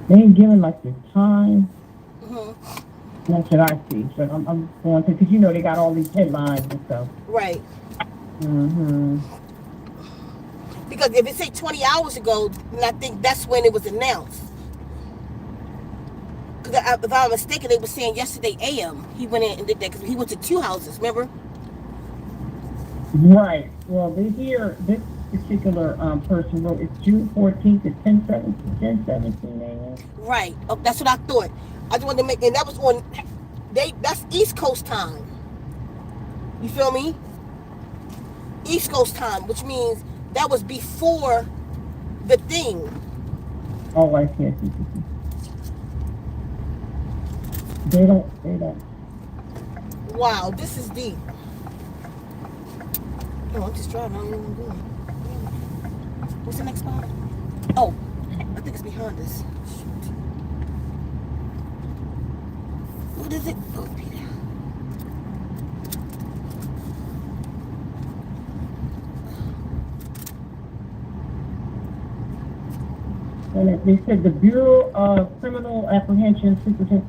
They ain't giving like the time. Hmm. That's what I see. So I'm going to, because you know they got all these headlines and stuff. Right. Mm-hmm. Because if it say 20 hours ago, then I think that's when it was announced. Because if I'm mistaken, they were saying yesterday AM he went in and did that because he went to two houses. Remember? Right. Well, this particular person wrote it's June 14th at 10:17 a.m. Right. Oh, that's what I thought. I just wanted to make, and that was on. That's East Coast time. You feel me? East Coast time, which means that was before the thing. Oh, I see. I see. I see. They don't. They don't. Wow, this is deep. Oh, I'm just driving. I don't know what I'm doing. What's the next spot? Oh, I think it's behind us. Shoot. What is it? Oh, Peter. And they said the Bureau of Criminal Apprehension Superintendent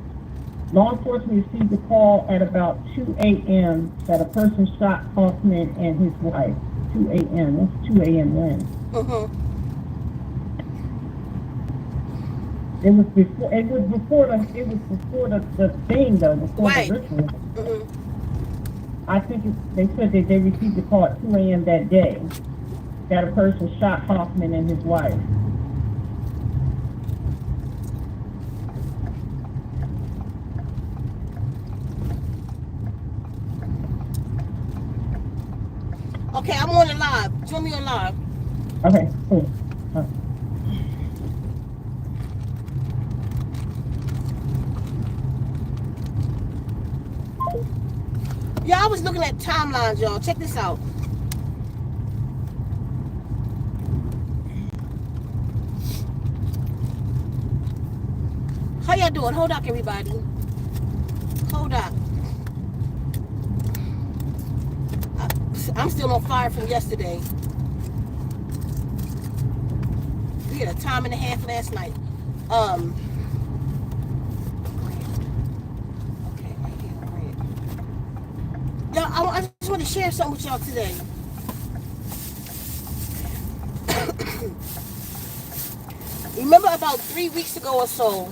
law enforcement received a call at about 2 a.m. that a person shot Hoffman and his wife. 2 a.m. That's 2 a.m. when? Mm-hmm. It was before. It was before the. It was before the thing though. Before the Right. ritual. Mm-hmm. I think they said that they received a call at 2 a.m. that day that a person shot Hoffman and his wife. Okay, I'm on the live. Join me on live. Okay, cool. Uh, Yeah, I was looking at timelines, y'all. Check this out. How y'all doing? Hold up, everybody. Hold up. I'm still on fire from yesterday. We had a time and a half last night. Um. Okay, right here, y'all, I just want to share something with y'all today. Remember about 3 weeks ago or so,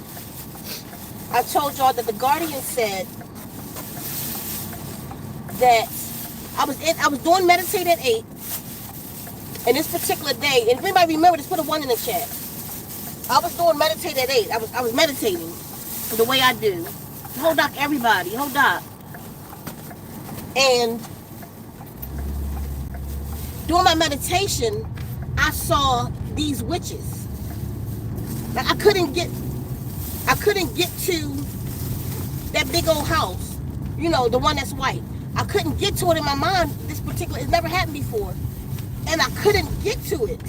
I told y'all that the Guardian said that I was doing meditate at 8, and this particular day, and if anybody remember, just put a 1 in the chat. I was doing meditate at 8. I was meditating the way I do. Hold up, everybody. Hold up. And during my meditation, I saw these witches. Now, I couldn't get to that big old house. You know, the one that's white. I couldn't get to it in my mind. It's never happened before. And I couldn't get to it.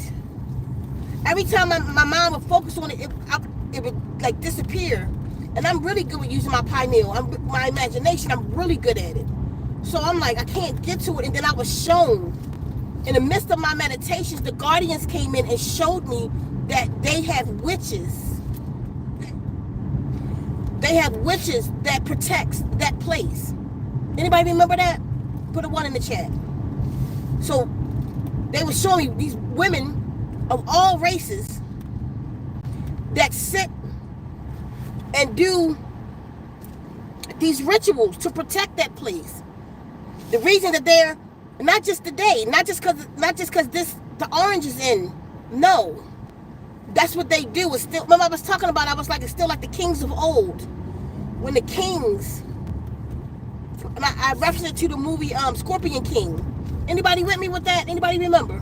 Every time my mind would focus on it, it would like disappear. And I'm really good with using my pineal. My imagination, I'm really good at it. So I'm like, I can't get to it. And then I was shown, in the midst of my meditations, the Guardians came in and showed me that they have witches. They have witches that protects that place. Anybody remember that? Put a 1 in the chat. So they were showing me these women of all races that sit and do these rituals to protect that place. The reason that they're not just today, not just because this the orange is in. No, that's what they do. It's still. Remember, I was talking about. I was like, it's still like the kings of old, when the kings. And I referenced it to the movie Scorpion King. Anybody with me with that? Anybody remember?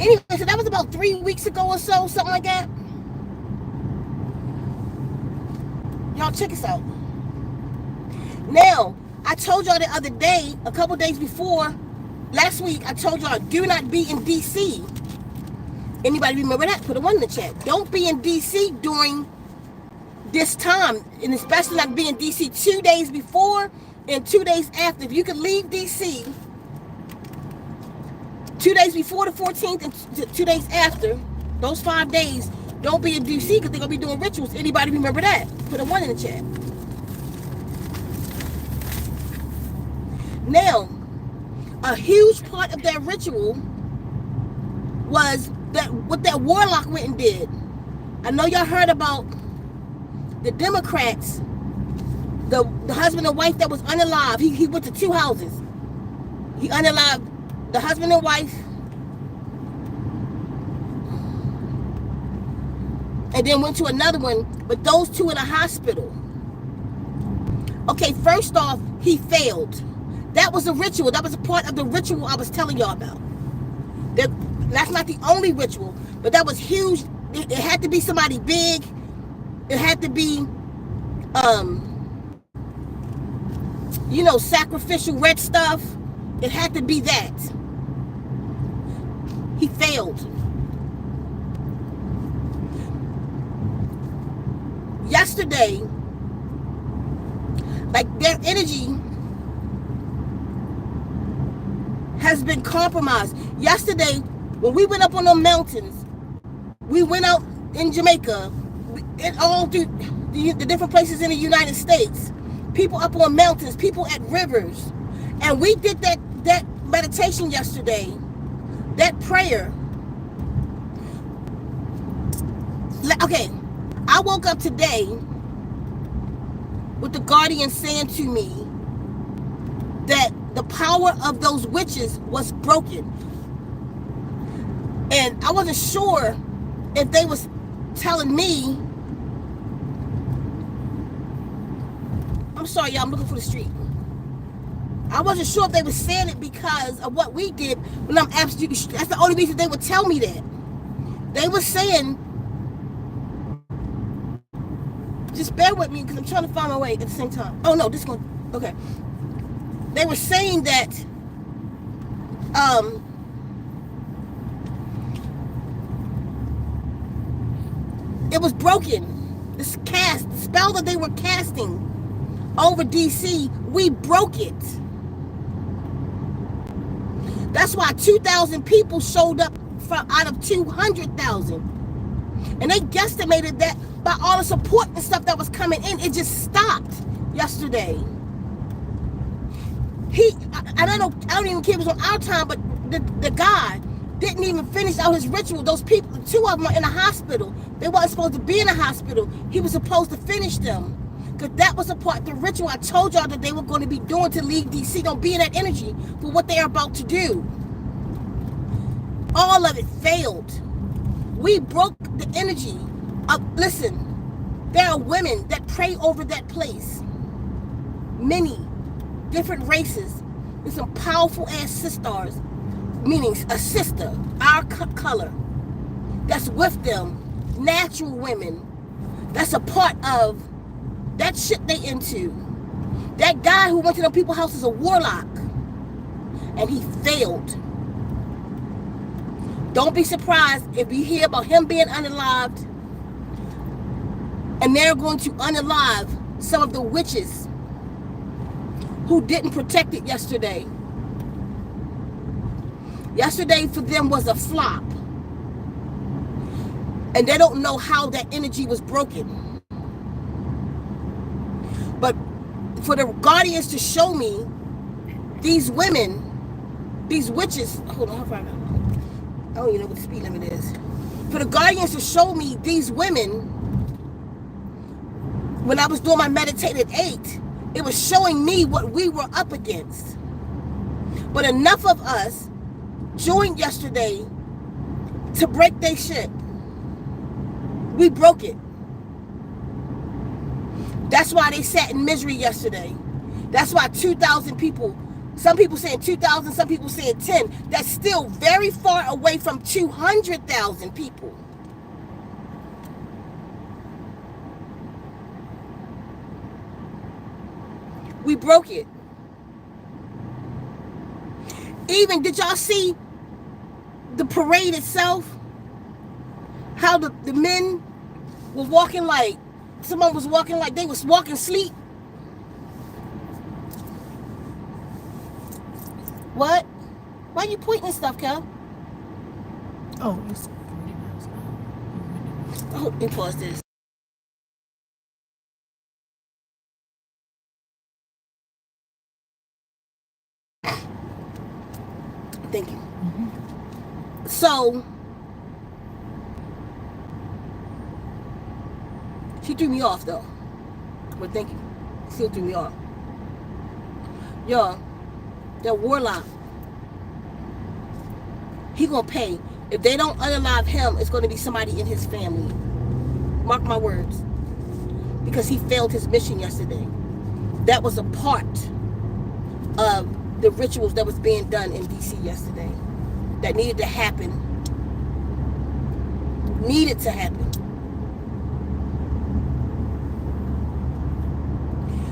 Anyway, so that was about 3 weeks ago or so, something like that. Y'all check this out. Now, I told y'all the other day, a couple days before, last week, I told y'all, do not be in D.C. Anybody remember that? Put a 1 in the chat. Don't be in D.C. during this time, and especially not be in D.C. 2 days before and 2 days after. If you could leave DC 2 days before the 14th and 2 days after, those 5 days, don't be in DC because they're going to be doing rituals. Anybody remember that? Put a 1 in the chat. Now, a huge part of that ritual was that what that warlock went and did. I know y'all heard about the Democrats, the husband and wife that was unalive. He went to 2 houses. He unalived the husband and wife, and then went to another one, but those 2 in a hospital. Okay, first off, he failed. That was a ritual. That was a part of the ritual I was telling y'all about. That's not the only ritual, but that was huge. It had to be somebody big. It had to be, sacrificial red stuff. It had to be that. He failed. Yesterday, like their energy has been compromised. Yesterday, when we went up on the mountains, we went out in Jamaica, and all through the different places in the United States, people up on mountains, people at rivers, and we did that meditation yesterday, that prayer. Okay, I woke up today with the guardian saying to me that the power of those witches was broken. And I wasn't sure if they was telling me, I'm sorry, y'all, I'm looking for the street. I wasn't sure if they were saying it because of what we did, when I'm absolutely sure. That's the only reason they would tell me that. They were saying, just bear with me because I'm trying to find my way at the same time. Oh no, this one, okay. They were saying that it was broken. This spell that they were casting over DC, we broke it. That's why 2,000 people showed up out of 200,000. And they guesstimated that by all the support and stuff that was coming in, it just stopped yesterday. I don't even care if it was on our time, but the guy didn't even finish out his ritual. Those people, 2 of them are in a hospital. They weren't supposed to be in a hospital. He was supposed to finish them. Because that was a part of the ritual I told y'all that they were going to be doing to leave DC. Don't be in that energy for what they are about to do. All of it failed. We broke the energy of, listen, there are women that pray over that place. Many different races with some powerful ass sisters, meaning a sister, our color, that's with them, natural women, that's a part of that shit they into. That guy who went to them people's house is a warlock, and he failed. Don't be surprised if you hear about him being unalived, and they're going to unalive some of the witches who didn't protect it yesterday. Yesterday for them was a flop. And they don't know how that energy was broken. But for the guardians to show me these women, these witches, hold on, how far I got? I don't even know what the speed limit is. For the guardians to show me these women, when I was doing my meditated 8, it was showing me what we were up against. But enough of us joined yesterday to break their shit. We broke it. That's why they sat in misery yesterday. That's why 2,000 people, some people saying 2,000, some people saying 10. That's still very far away from 200,000 people. We broke it. Even, did y'all see the parade itself? How the men were walking like, someone was walking like they was walking sleep. What? Why are you pointing at stuff, Kel? Oh, you said 40 miles an hour. Oh, let me pause this. Thank you. So, she threw me off, though. But thank you. Still threw me off. Y'all, that warlock, he gonna pay. If they don't unalive him, it's gonna be somebody in his family. Mark my words. Because he failed his mission yesterday. That was a part of the rituals that was being done in DC yesterday. That needed to happen. Needed to happen.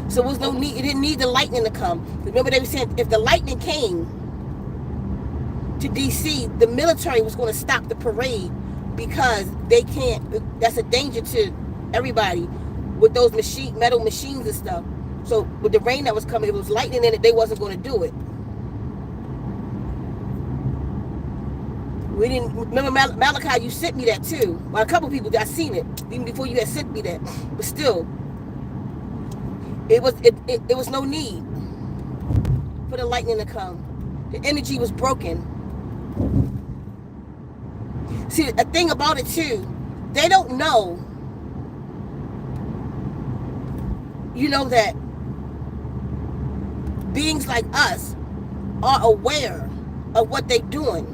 So it was no need, it didn't need the lightning to come. Remember they were saying if the lightning came to DC, the military was going to stop the parade because they can't, that's a danger to everybody with those metal machines and stuff. So with the rain that was coming, if it was lightning in it, they wasn't going to do it. We didn't, remember Malachi, you sent me that too. Well, a couple people, I seen it, even before you had sent me that. But still, it was no need for the lightning to come. The energy was broken. See, a thing about it too, they don't know, you know, that beings like us are aware of what they're doing.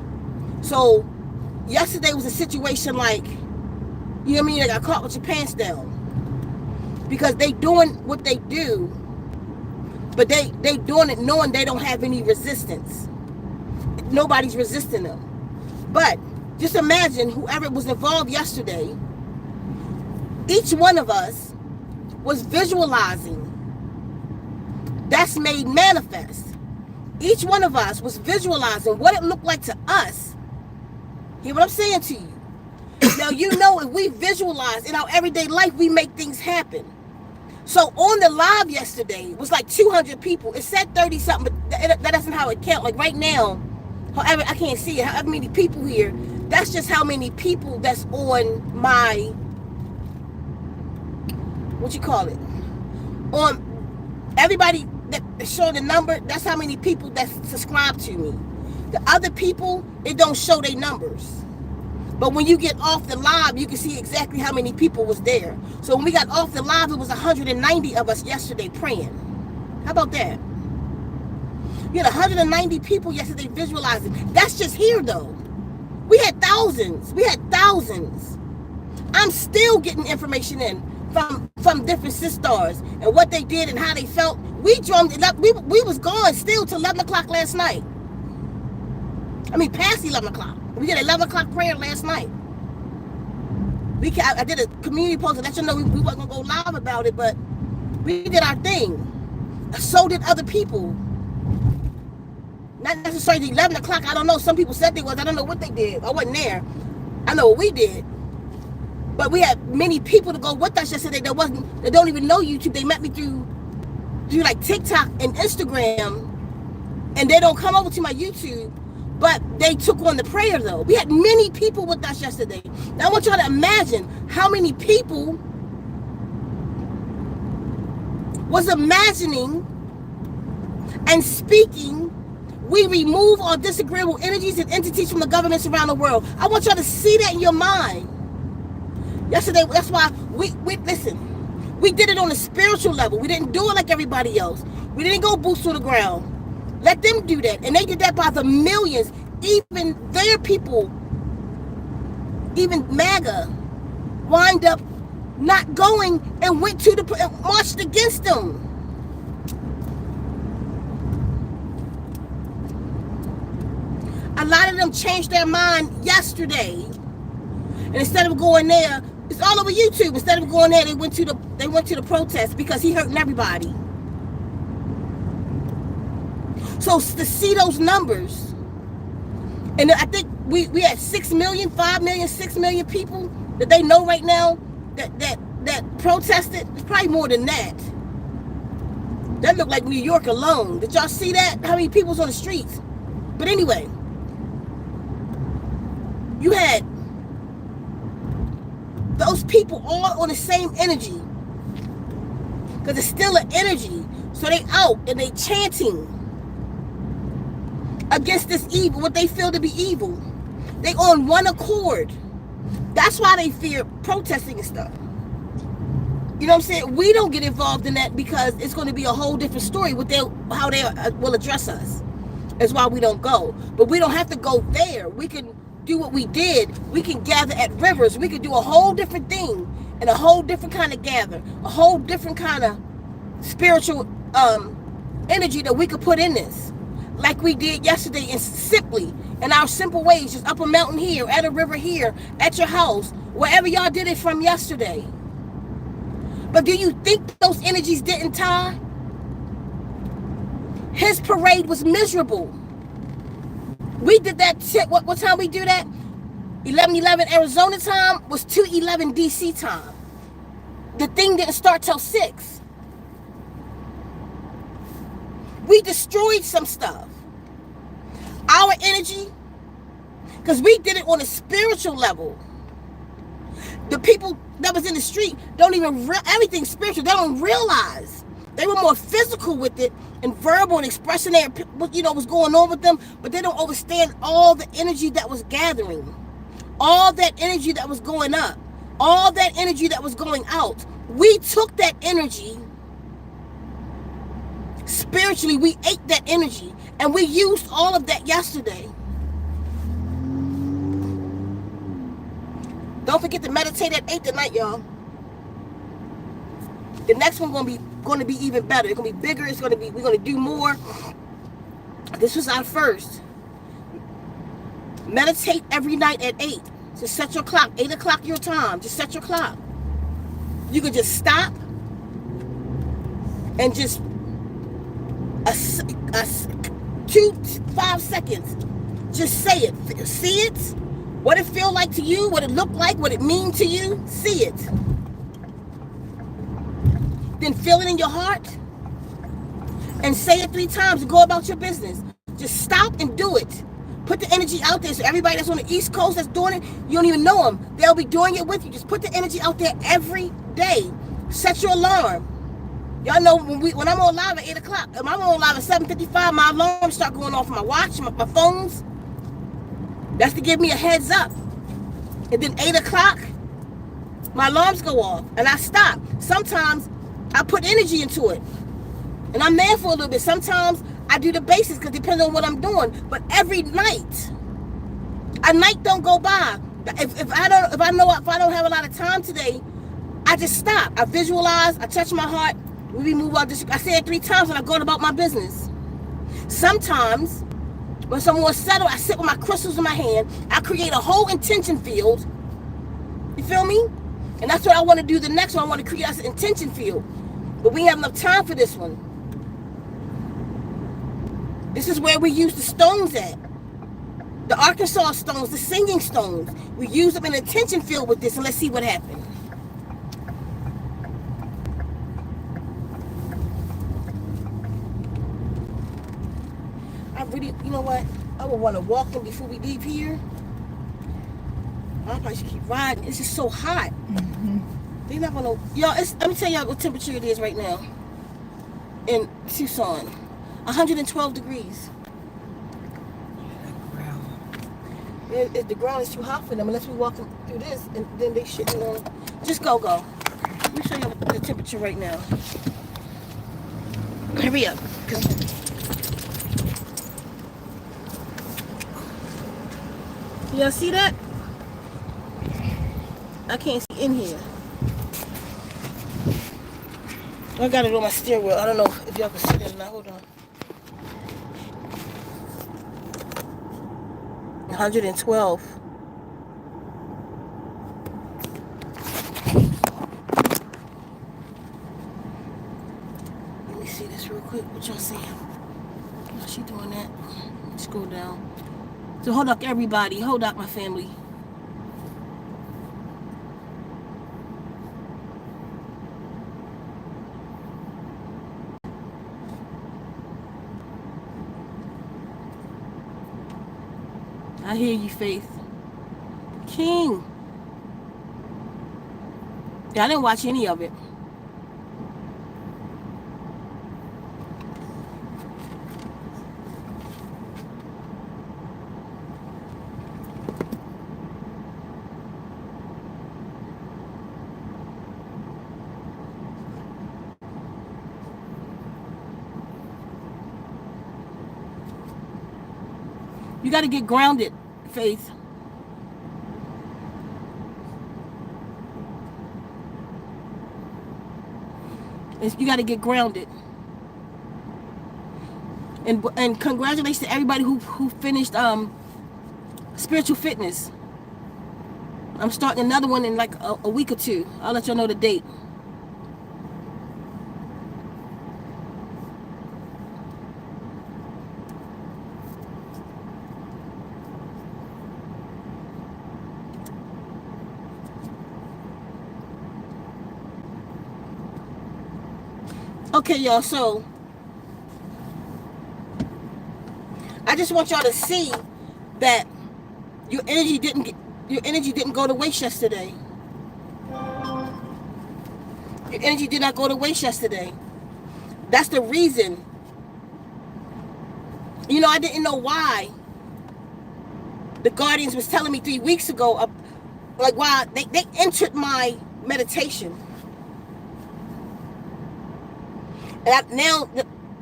So yesterday was a situation like, you know what I mean, they got caught with your pants down. Because they doing what they do, but they doing it knowing they don't have any resistance. Nobody's resisting them. But just imagine whoever was involved yesterday, each one of us was visualizing. That's made manifest. Each one of us was visualizing what it looked like to us. Hear what I'm saying to you? Now, you know, if we visualize in our everyday life, we make things happen. So on the live yesterday, it was like 200 people. It said 30 something, but that isn't how it counts. Like right now, however, I can't see it, however many people here, that's just how many people that's on my, what you call it? On everybody that show the number, that's how many people that subscribe to me. The other people, it don't show their numbers. But when you get off the live, you can see exactly how many people was there. So when we got off the live, it was 190 of us yesterday praying. How about that? You had 190 people yesterday visualizing. That's just here though. We had thousands. We had thousands. I'm still getting information in from different sisters and what they did and how they felt. We drummed it up. We was gone still till 11 o'clock last night. I mean, past 11 o'clock. We did 11 o'clock prayer last night. I did a community post to let you know we wasn't going to go live about it, but we did our thing. So did other people. Not necessarily 11 o'clock. I don't know. Some people said they was. I don't know what they did. I wasn't there. I know what we did. But we had many people to go with us yesterday that don't even know YouTube. They met me through like TikTok and Instagram, and they don't come over to my YouTube. But they took on the prayer though. We had many people with us yesterday. Now I want y'all to imagine how many people was imagining and speaking. We remove all disagreeable energies and entities from the governments around the world. I want y'all to see that in your mind. Yesterday, that's why we listen. We did it on a spiritual level. We didn't do it like everybody else. We didn't go boots to the ground. Let them do that. And they did that by the millions. Even their people, even MAGA, wind up not going and went to and marched against them. A lot of them changed their mind yesterday. And instead of going there, it's all over YouTube. Instead of going there, they went to the protest because he hurting everybody. So to see those numbers, and I think we had 6 million, 5 million, 6 million people that they know right now that protested. It's probably more than that. That looked like New York alone. Did y'all see that? How many people was on the streets? But anyway, you had those people all on the same energy, because it's still an energy. So they out and they chanting against this evil, what they feel to be evil. They on one accord. That's why they fear protesting and stuff. You know what I'm saying? We don't get involved in that because it's going to be a whole different story with how they will address us. That's why we don't go. But we don't have to go there. We can do what we did. We can gather at rivers. We can do a whole different thing and a whole different kind of gather, a whole different kind of spiritual energy that we could put in this, like we did yesterday, and simply in our simple ways, just up a mountain here, at a river here, at your house, wherever y'all did it from yesterday. But do you think those energies didn't tie? His parade was miserable. We did that. What time we do that? 11:11 Arizona time was 2:11 DC time. The thing didn't start till 6. We destroyed some stuff. Our energy, because we did it on a spiritual level. The people that was in the street don't even everything spiritual. They don't realize. They were more physical with it and verbal and expressing their, what's going on with them, but they don't understand all the energy that was gathering, all that energy that was going up, all that energy that was going out. We took that energy spiritually. We ate that energy, and we used all of that yesterday. Don't forget to meditate at 8 tonight, y'all. The next one going to be even better. It's going to be bigger. We're going to do more. This was our first. Meditate every night at 8. Just set your clock. 8 o'clock your time. Just set your clock. You can just stop and just 5 seconds. Just say it. See it. What it feel like to you. What it look like. What it mean to you. See it. Then feel it in your heart and say it 3 times and go about your business. Just stop and do it. Put the energy out there. So everybody that's on the East Coast that's doing it, you don't even know them. They'll be doing it with you. Just put the energy out there every day. Set your alarm. Y'all know when I'm on live at 8 o'clock, if I'm on live at 7:55, my alarms start going off my watch, my phones. That's to give me a heads up. And then 8 o'clock, my alarms go off and I stop. Sometimes I put energy into it, and I'm there for a little bit. Sometimes I do the basics because it depends on what I'm doing. But every night, a night don't go by. If I don't have a lot of time today, I just stop. I visualize. I touch my heart. We move out. I say it 3 times and I go about my business. Sometimes, when I'm more settled, I sit with my crystals in my hand. I create a whole intention field. You feel me? And that's what I want to do the next one. I want to create an intention field. But we have enough time for this one. This is where we use the stones at. The Arkansas stones, the singing stones. We use them in an intention field with this, and let's see what happens. I really, you know what? I would want to walk them before we leave here. I probably should keep riding. It's just so hot. Mm-hmm. They're not gonna, y'all. Let me tell y'all what temperature it is right now in Tucson. 112 degrees. The ground is too hot for them unless we walk them through this, and then they shitting on. Just go. Let me show you the temperature right now. Hurry up. Y'all see that? I can't see in here. I got it on my steering wheel. I don't know if y'all can see that or not. Hold on. 112. Let me see this real quick. What y'all seeing? How's she doing that? Scroll down. So hold up, everybody. Hold up, my family. I hear you, Faith. King. Yeah, I didn't watch any of it. You got to get grounded, Faith. You got to get grounded. And congratulations to everybody who finished spiritual fitness. I'm starting another one in like a week or two. I'll let y'all know the date. Okay, y'all, so I just want y'all to see that your energy didn't go to waste yesterday. Your energy did not go to waste yesterday. That's the reason. You know, I didn't know why the Guardians was telling me 3 weeks ago, like, why they entered my meditation. And now,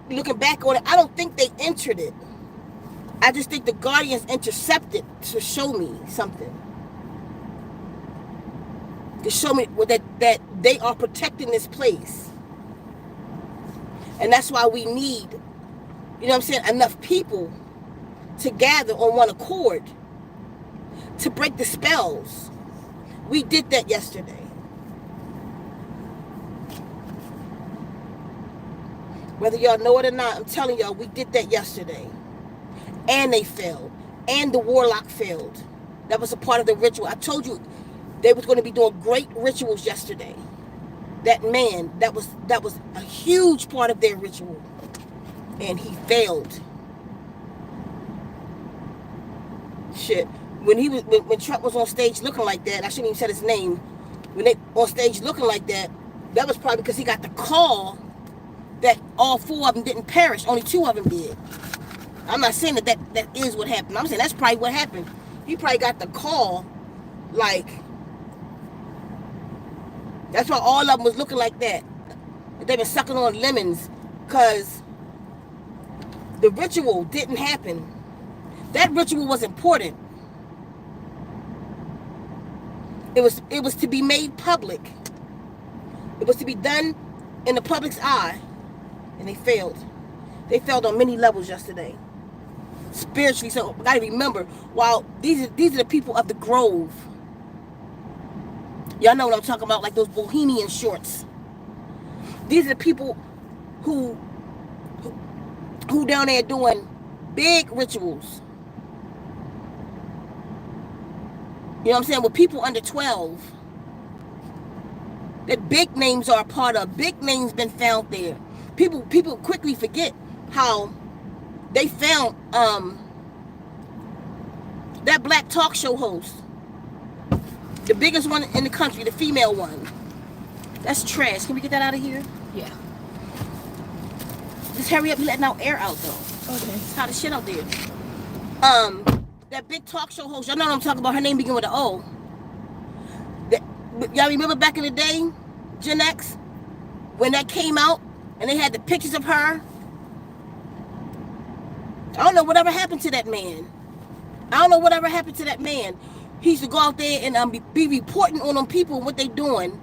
looking back on it, I don't think they entered it. I just think the Guardians intercepted to show me something. To show me that they are protecting this place. And that's why we need, you know what I'm saying, enough people to gather on one accord to break the spells. We did that yesterday. Whether y'all know it or not, I'm telling y'all, we did that yesterday. And they failed. And the warlock failed. That was a part of the ritual. I told you they was going to be doing great rituals yesterday. That man, that was a huge part of their ritual. And he failed. Shit. When Trump was on stage looking like that, I shouldn't even said his name. When they on stage looking like that was probably because he got the call that all 4 of them didn't perish. Only 2 of them did. I'm not saying that is what happened. I'm saying that's probably what happened. He probably got the call, like, that's why all of them was looking like that. They've been sucking on lemons because the ritual didn't happen. That ritual was important. It was to be made public. It was to be done in the public's eye. And they failed. They failed on many levels yesterday. Spiritually, so we gotta remember, while these are the people of the Grove. Y'all know what I'm talking about, like those bohemian shorts. These are the people who down there doing big rituals. You know what I'm saying? With people under 12. That big names are a part of. Big names been found there. People quickly forget how they found that black talk show host. The biggest one in the country, the female one. That's trash. Can we get that out of here? Yeah. Just hurry up and letting out air out though. Okay. It's hot as shit out there. That big talk show host, y'all know what I'm talking about. Her name begin with an O. Y'all remember back in the day, Gen X, when that came out and they had the pictures of her? I don't know whatever happened to that man. He used to go out there and be reporting on them people and what they doing.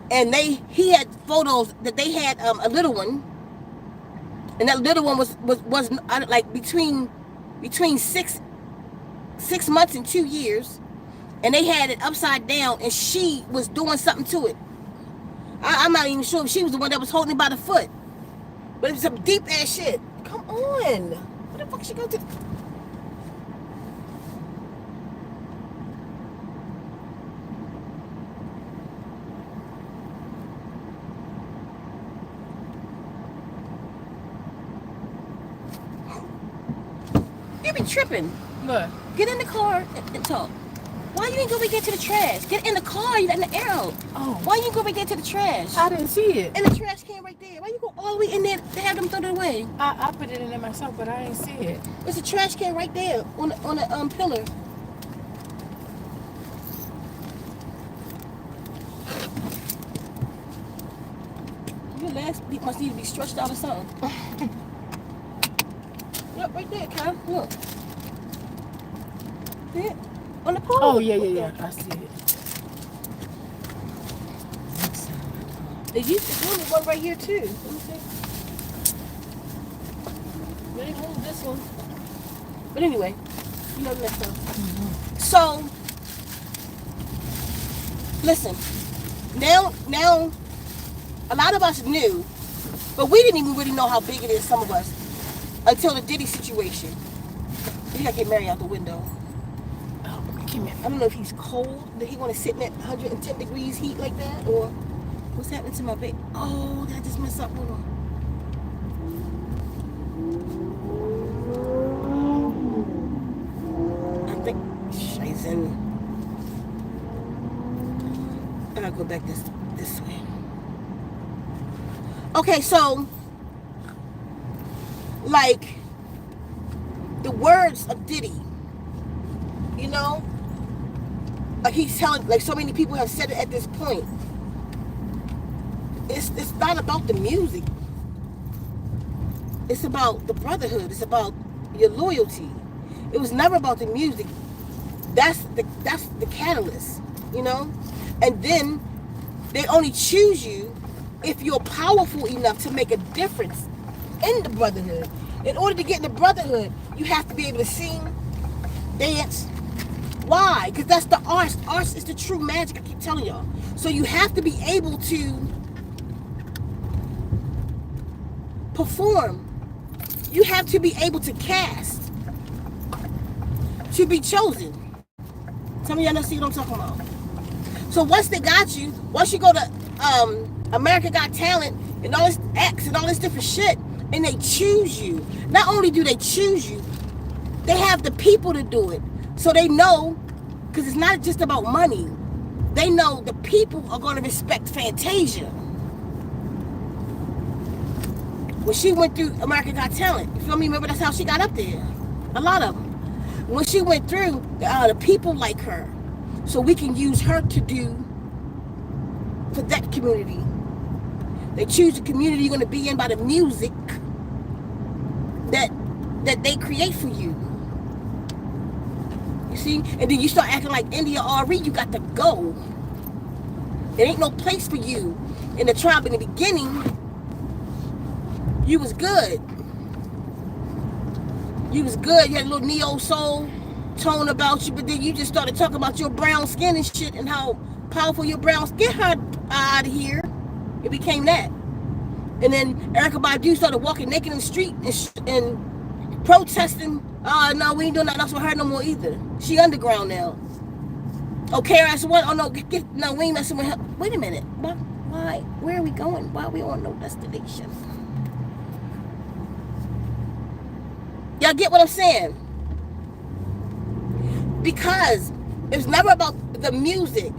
And he had photos that they had a little one. And that little one was like between 6 months and 2 years. And they had it upside down and she was doing something to it. I'm not even sure if she was the one that was holding it by the foot. But it was some deep ass shit. Come on. What the fuck she going to do? You be tripping. What? Get in the car and talk. Why you ain't go get to the trash? Get in the car. You letting the air out. Oh. Why you go get to the trash? I didn't see it. And the trash can right there. Why you go all the way in there to have them throw it away? I put it in there myself, but I didn't see it. There's a trash can right there on the pillar. Your legs must need to be stretched out or something. Look right there, Kyle. Look. See it? On the pole. Oh, yeah. I see it. There's only one right here too. Let me see. They didn't hold this one. But anyway, you know the next one. Mm-hmm. So, listen. Now, a lot of us knew, but we didn't even really know how big it is, some of us, until the Diddy situation. We gotta get Mary out the window. Oh, come here. I don't know if he's cold. Did he want to sit in that 110 degrees heat like that? Or what's happening to my baby? Oh, did I just mess up? Hold on. I think Shizen. I gotta go back this way. Okay, so like the words of Diddy, you know, like he's telling, like so many people have said it at this point. It's not about the music. It's about the brotherhood. It's about your loyalty. It was never about the music. That's the catalyst, you know? And then they only choose you if you're powerful enough to make a difference in the brotherhood. In order to get in the brotherhood, you have to be able to sing, dance. Why? Because that's the arts. Arts is the true magic, I keep telling y'all. So you have to be able to perform. You have to be able to cast to be chosen. Some of y'all don't see what I'm talking about. So once they got you, once you go to America Got Talent and all this X and all this different shit, and they choose you. Not only do they choose you, they have the people to do it. So they know, because it's not just about money. They know the people are going to respect Fantasia. When she went through America Got Talent, you feel me? Remember, that's how she got up there. A lot of them. When she went through, the people like her. So we can use her to do for that community. They choose the community you're going to be in by the music that they create for you. You see? And then you start acting like India Ari, you got to go. There ain't no place for you in the tribe in the beginning. You was good. You was good. You had a little neo soul tone about you, but then you just started talking about your brown skin and shit and how powerful your brown skin. Get her out of here. It became that. And then Erykah Badu started walking naked in the street and protesting. No, we ain't doing nothing else with her no more either. She underground now. Okay, I said, what? Oh no, no, we ain't messing with her. Wait a minute. Why? Where are we going? Why are we on no destination? Y'all get what I'm saying? Because it's never about the music.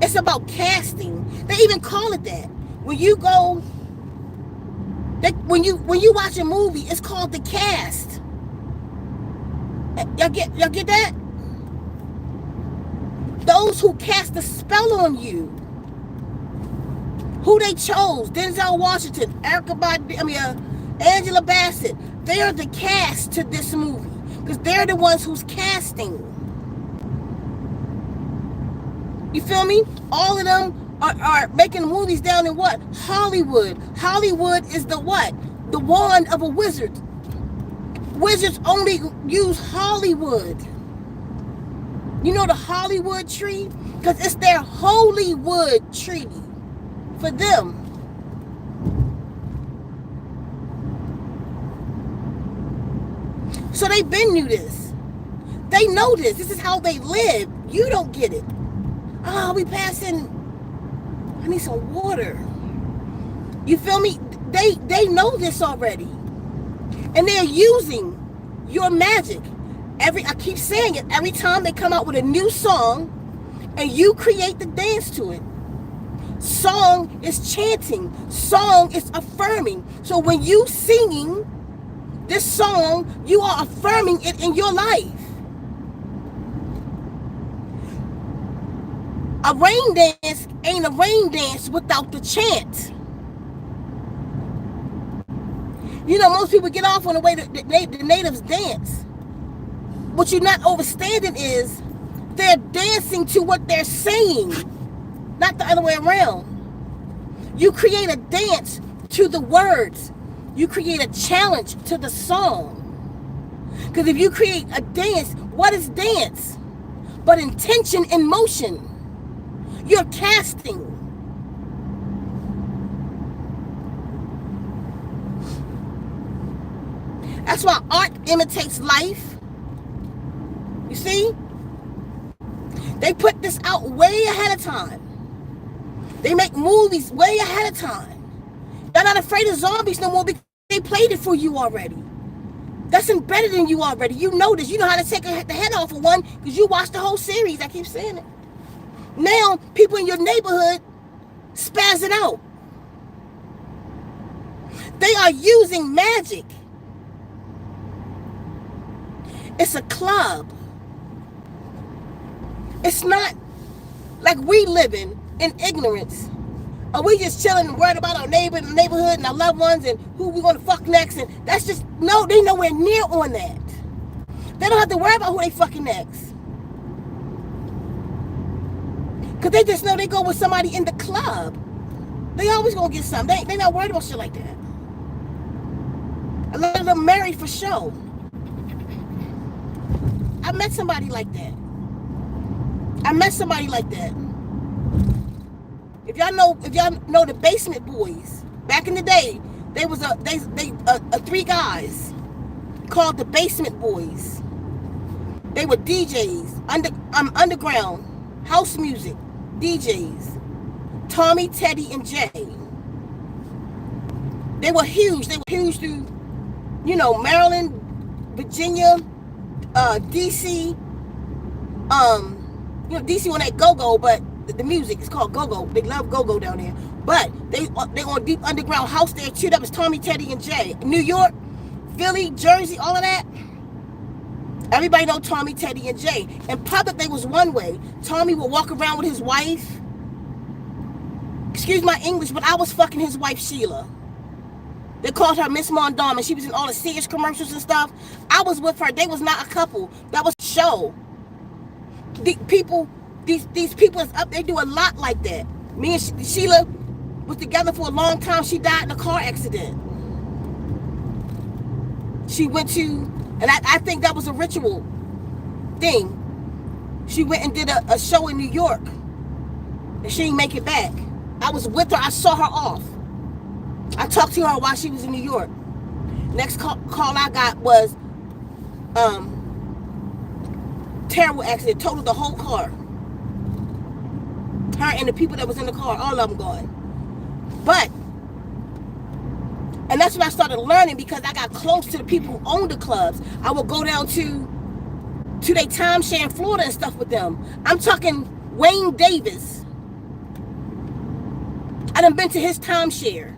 It's about casting. They even call it that. When you go, when you watch a movie, it's called the cast. Y'all get that? Those who cast the spell on you. Who they chose? Denzel Washington, Erykah Badu, Angela Bassett. They are the cast to this movie because they're the ones who's casting. You feel me? All of them are making movies down in what? Hollywood. Hollywood is the what? The wand of a wizard. Wizards only use Hollywood. You know the Hollywood tree? Because it's their Hollywood treaty for them. So they've been knew this. They know this. This is how they live. You don't get it. We passing. I need some water. You feel me? They know this already. And they're using your magic. I keep saying it, every time they come out with a new song and you create the dance to it. Song is chanting. Song is affirming. So when you singing this song, you are affirming it in your life. A rain dance ain't a rain dance without the chant. You know, most people get off on the way that the natives dance. What you're not understanding is they're dancing to what they're saying, not the other way around. You create a dance to the words. You create a challenge to the song. Because if you create a dance, what is dance? But intention in motion. You're casting. That's why art imitates life. You see? They put this out way ahead of time. They make movies way ahead of time. They're not afraid of zombies no more because they played it for you already. That's embedded in you already. You know this. You know how to take the head off of one because you watched the whole series. I keep saying it. Now, people in your neighborhood spazzing out. They are using magic. It's a club. It's not like we living in ignorance. Are we just chilling and worried about our neighbor and the neighborhood and our loved ones and who we're going to fuck next? And that's just, no, they nowhere near on that. They don't have to worry about who they fucking next. Because they just know they go with somebody in the club. They always going to get something. They not worried about shit like that. A lot of them married for show. I met somebody like that. If y'all know the Basement Boys, back in the day, they was three guys called the Basement Boys. They were DJs, underground house music DJs. Tommy, Teddy, and Jay. They were huge. They were huge through, Maryland, Virginia, DC. DC on that go-go, but the music is called go-go. They love go-go down there. But they on deep underground house there too. That was Tommy, Teddy, and Jay. New York, Philly, Jersey, all of that. Everybody know Tommy, Teddy, and Jay. In public, they was one way. Tommy would walk around with his wife. Excuse my English, but I was fucking his wife, Sheila. They called her Miss Mondom, and she was in all the Sears commercials and stuff. I was with her. They was not a couple. That was a show. These people is up. They do a lot like that. Me and Sheila was together for a long time. She died in a car accident. She went to, and I think that was a ritual thing. She went and did a show in New York, and she didn't make it back. I was with her. I saw her off. I talked to her while she was in New York. Next call I got was terrible accident, totaled the whole car. Her and the people that was in the car, all of them gone. But, and that's when I started learning, because I got close to the people who owned the clubs. I would go down to their timeshare in Florida and stuff with them. I'm talking Wayne Davis. I done been to his timeshare.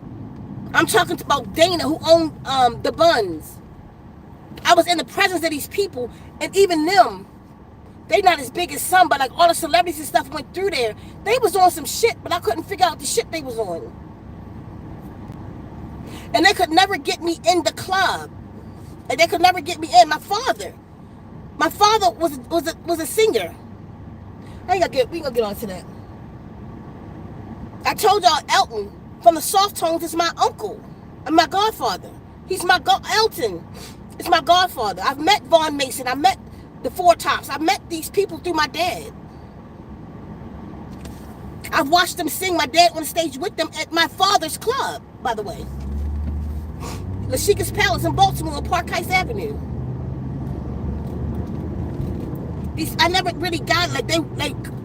I'm talking about Dana, who owned the Buns. I was in the presence of these people, and even them, they not as big as some, but like all the celebrities and stuff went through there. They was on some shit, but I couldn't figure out the shit they was on. And they could never get me in the club. And they could never get me in. My father was a singer. We gonna get on to that. I told y'all Elton from the Soft Tones is my uncle and my godfather. He's my Elton. It's my godfather. I've met Vaughn Mason. I met the Four Tops. I met these people through my dad. I've watched them sing. My dad on stage with them at my father's club, by the way. Lashika's Palace in Baltimore on Park Heights Avenue. I never really got like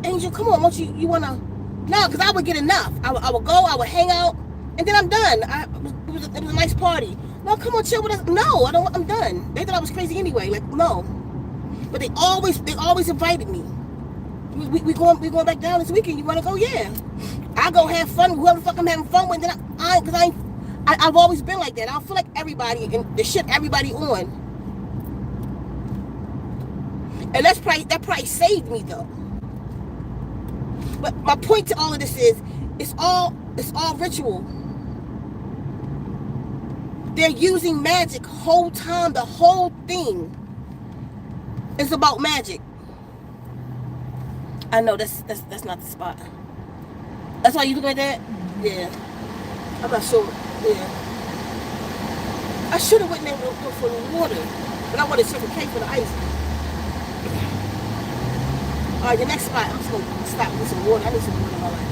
Angel, come on, won't you wanna? No, because I would get enough. I would go, I would hang out, and then I'm done. It was a nice party. No, come on, chill with us. No, I'm done. They thought I was crazy anyway. Like, no. But they always invited me. We going back down this weekend. You want to go? Yeah. I go have fun with whoever the fuck I'm having fun with. Then I've always been like that. I feel like everybody and the shit everybody on. And that probably saved me though. But my point to all of this is, it's all ritual. They're using magic whole time. The whole thing is about magic. I know that's not the spot. That's why you looking at that? Yeah. I'm not sure. Yeah. I should have went there for the water, but I wanted Circle K for the ice. All right, the next spot. I'm just gonna stop and get some water. I need some water in my life.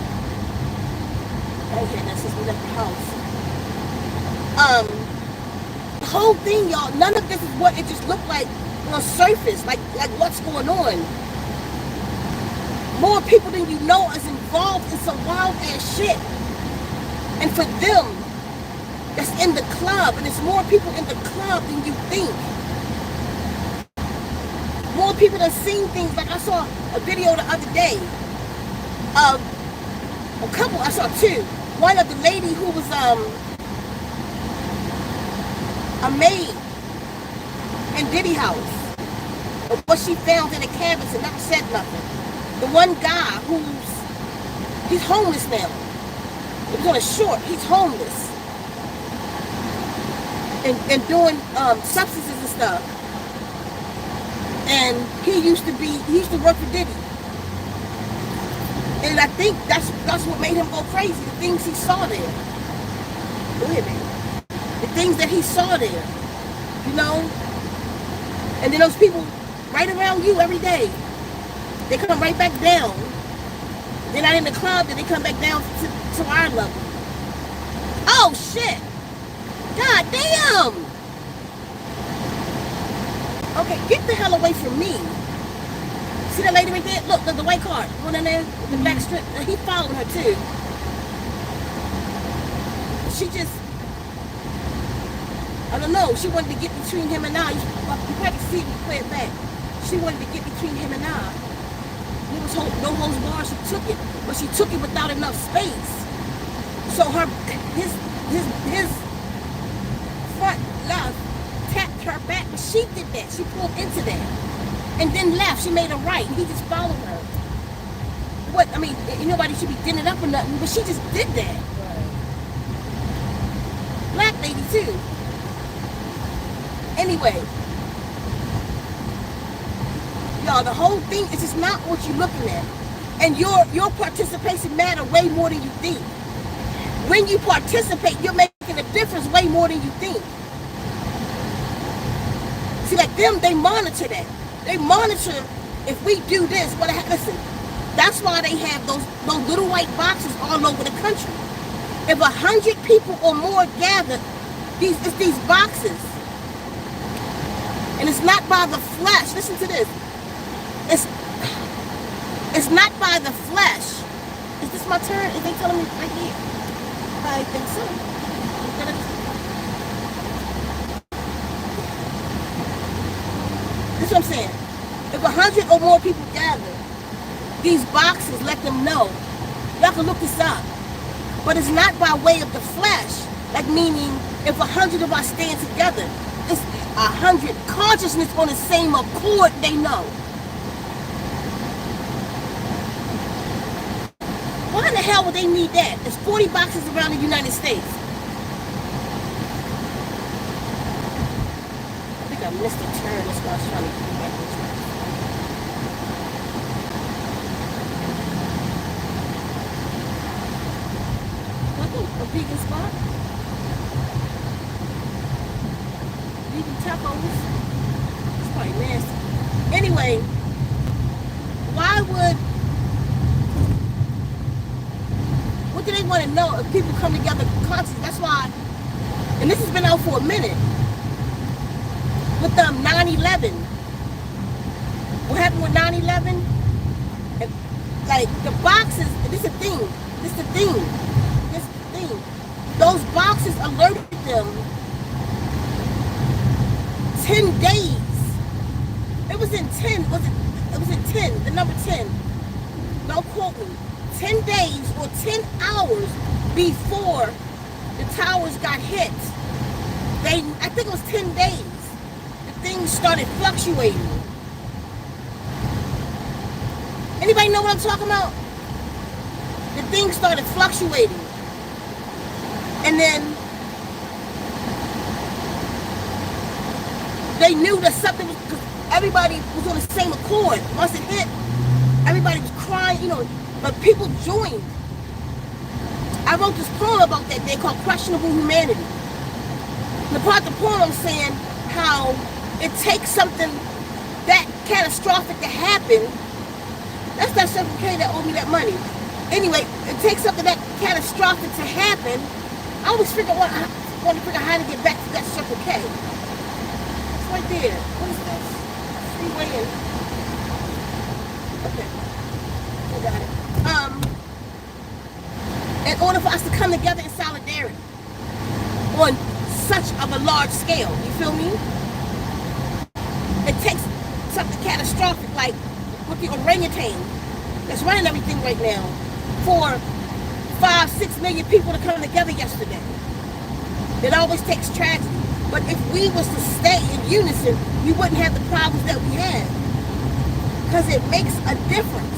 I ain't had that since we left the house. The whole thing, y'all. None of this is what it just looked like on the surface. Like what's going on? More people than you know is involved in some wild ass shit. And for them, that's in the club, and there's more people in the club than you think. More people that seen things. Like I saw a video the other day of a couple. I saw two. One of the lady who was a maid in Diddy house, of what she found in the cabins and never said nothing. The one guy he's homeless now. He was on a short. He's homeless and doing substances and stuff. And he used to work for Diddy. And I think that's what made him go crazy. The things he saw there. Go ahead, man. The things that he saw there. You know? And then those people right around you every day. They come right back down. They're not in the club, then they come back down to our level. Oh shit! God damn! Okay, get the hell away from me. See that lady right there? Look, the white card. One in there with the black strip. He followed her too. She just, I don't know. She wanted to get between him and I. You probably see it when you play it back. She wanted to get between him and I. There was no holds barred. She took it, but she took it without enough space. So his front left tapped her back, but she did that. She pulled into that, and then left. She made a right, and he just followed her. What? I mean, nobody should be getting it up or nothing, but she just did that. Black lady too. Anyway. Y'all, the whole thing is just not what you're looking at. And your participation matter way more than you think. When you participate, you're making a difference way more than you think. See, like them, they monitor that. They monitor if we do this, listen, that's why they have those little white boxes all over the country. If 100 people or more gather, it's these boxes. And it's not by the flesh. Listen to this. It's not by the flesh. Is this my turn? Is they telling me right here? I think so. This is what I'm saying. If 100 or more people gather, these boxes let them know. Y'all can look this up. But it's not by way of the flesh. Like meaning, if 100 of us stand together, it's 100 consciousness on the same accord, they know. Why in the hell would they need that? There's 40 boxes around the United States. I think I missed a turn. That's why I was trying to get back this way. A vegan spot? Vegan tacos? It's probably nasty. Anyway, why would... What do they want to know if people come together consciously? That's why, and this has been out for a minute, with 9/11. What happened with 9/11? And, like, the boxes, this is the thing. Those boxes alerted them 10 days. It was in 10, it was in 10, the number 10. Don't quote me. 10 days or 10 hours before the towers got hit. I think it was 10 days. The things started fluctuating. Anybody know what I'm talking about? The things started fluctuating. And then they knew that something was, because everybody was on the same accord. Once it hit, everybody was crying, but people joined. I wrote this poem about that day called Questionable Humanity. And the part of the poem I'm saying how it takes something that catastrophic to happen. That's that Circle K that owed me that money. Anyway, it takes something that catastrophic to happen. I always want to figure out how to get back to that Circle K. It's right there. What is this? Freeway in. Okay. I got it. In order for us to come together in solidarity on such of a large scale, you feel me? It takes something catastrophic like with the orangutan that's running everything right now for 5-6 million people to come together yesterday. It always takes tragedy. But if we was to stay in unison, we wouldn't have the problems that we have. Because it makes a difference.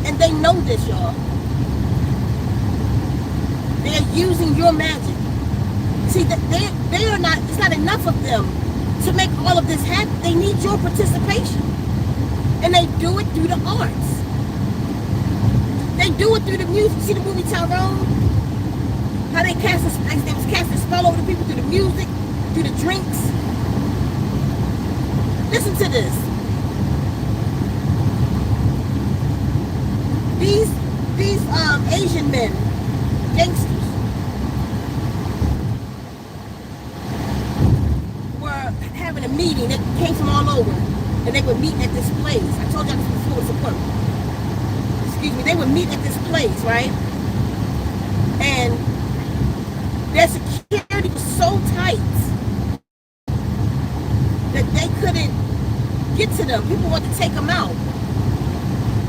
And they know this, y'all. They're using your magic. See, they are not, it's not enough of them to make all of this happen. They need your participation. And they do it through the arts. They do it through the music. See the movie Tyrone? How they was casting a spell over the people through the music, through the drinks. Listen to this. These Asian men, gangsters, were having a meeting that came from all over, and they would meet at this place. I told y'all this before, support. Excuse me, they would meet at this place, right? And their security was so tight that they couldn't get to them. People wanted to take them out.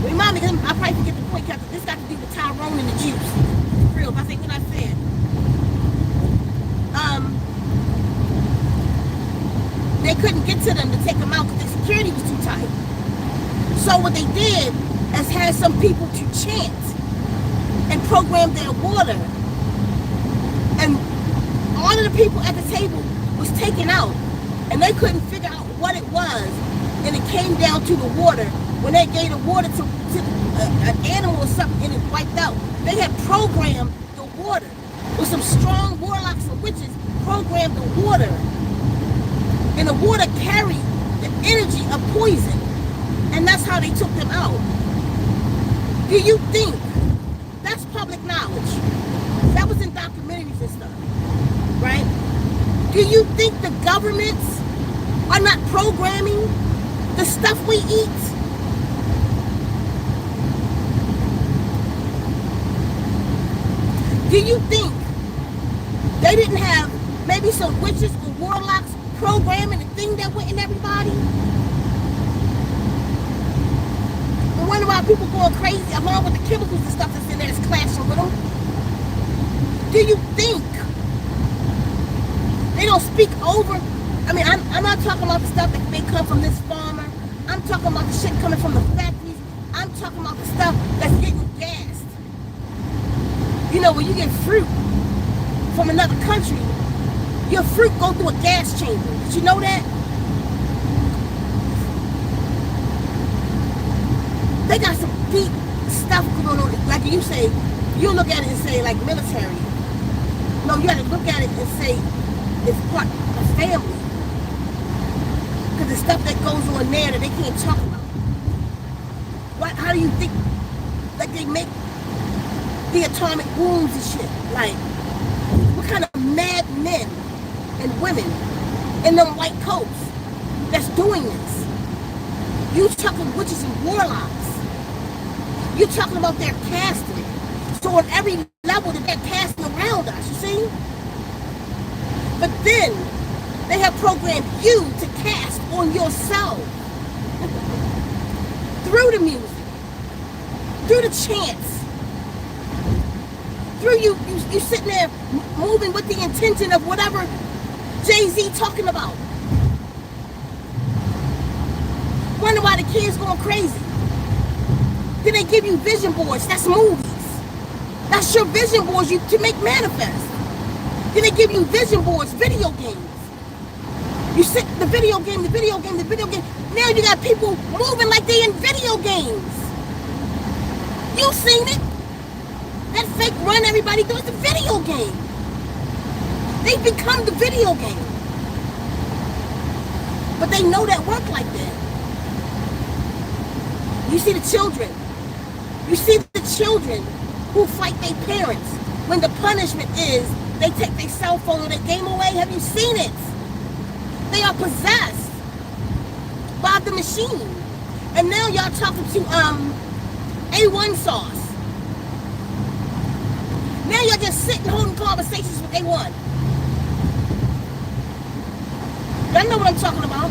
Remind me, I probably forget the point, Captain. This got to do with Tyrone and the juice. For real, if I think what I said. They couldn't get to them to take them out because their security was too tight. So what they did is had some people to chant and program their water. And all of the people at the table was taken out. And they couldn't figure out what it was. And it came down to the water. When they gave the water to an animal or something and it wiped out, they had programmed the water with some strong warlocks and witches, programmed the water. And the water carried the energy of poison. And that's how they took them out. Do you think that's public knowledge? That was in documentaries and stuff, right? Do you think the governments are not programming the stuff we eat? Do you think they didn't have maybe some witches or warlocks programming the thing that went in everybody? I wonder why people going crazy along with the chemicals and stuff that's in there that's clashing with them. Do you think they don't speak over? I mean, I'm not talking about the stuff that may come from this farmer. I'm talking about the shit coming from the factories. I'm talking about the stuff that's getting gassed. You know, when you get fruit from another country, your fruit go through a gas chamber. Did you know that? They got some deep stuff going on. Like you say, you look at it and say, like, military. No, you got to look at it and say, it's part of family. Because the stuff that goes on there that they can't talk about. How do you think, like, they make the atomic bombs and shit? Like, what kind of mad men and women in them white coats that's doing this? You talking witches and warlocks. You're talking about their casting. So on every level that they're casting around us, you see? But then they have programmed you to cast on yourself through the music, through the chants, through you sitting there moving with the intention of whatever Jay-Z talking about. Wonder why the kids going crazy. Then they give you vision boards. That's movies. That's your vision boards you to make manifest. Then they give you vision boards, video games. You sit the video game. Now you got people moving like they in video games. You seen it. That fake run everybody does the video game. They become the video game. But they know that work like that. You see the children. You see the children who fight their parents when the punishment is they take their cell phone or their game away. Have you seen it? They are possessed by the machine. And now y'all talking to A1 sauce. Now y'all just sitting holding conversations with A1. Y'all know what I'm talking about.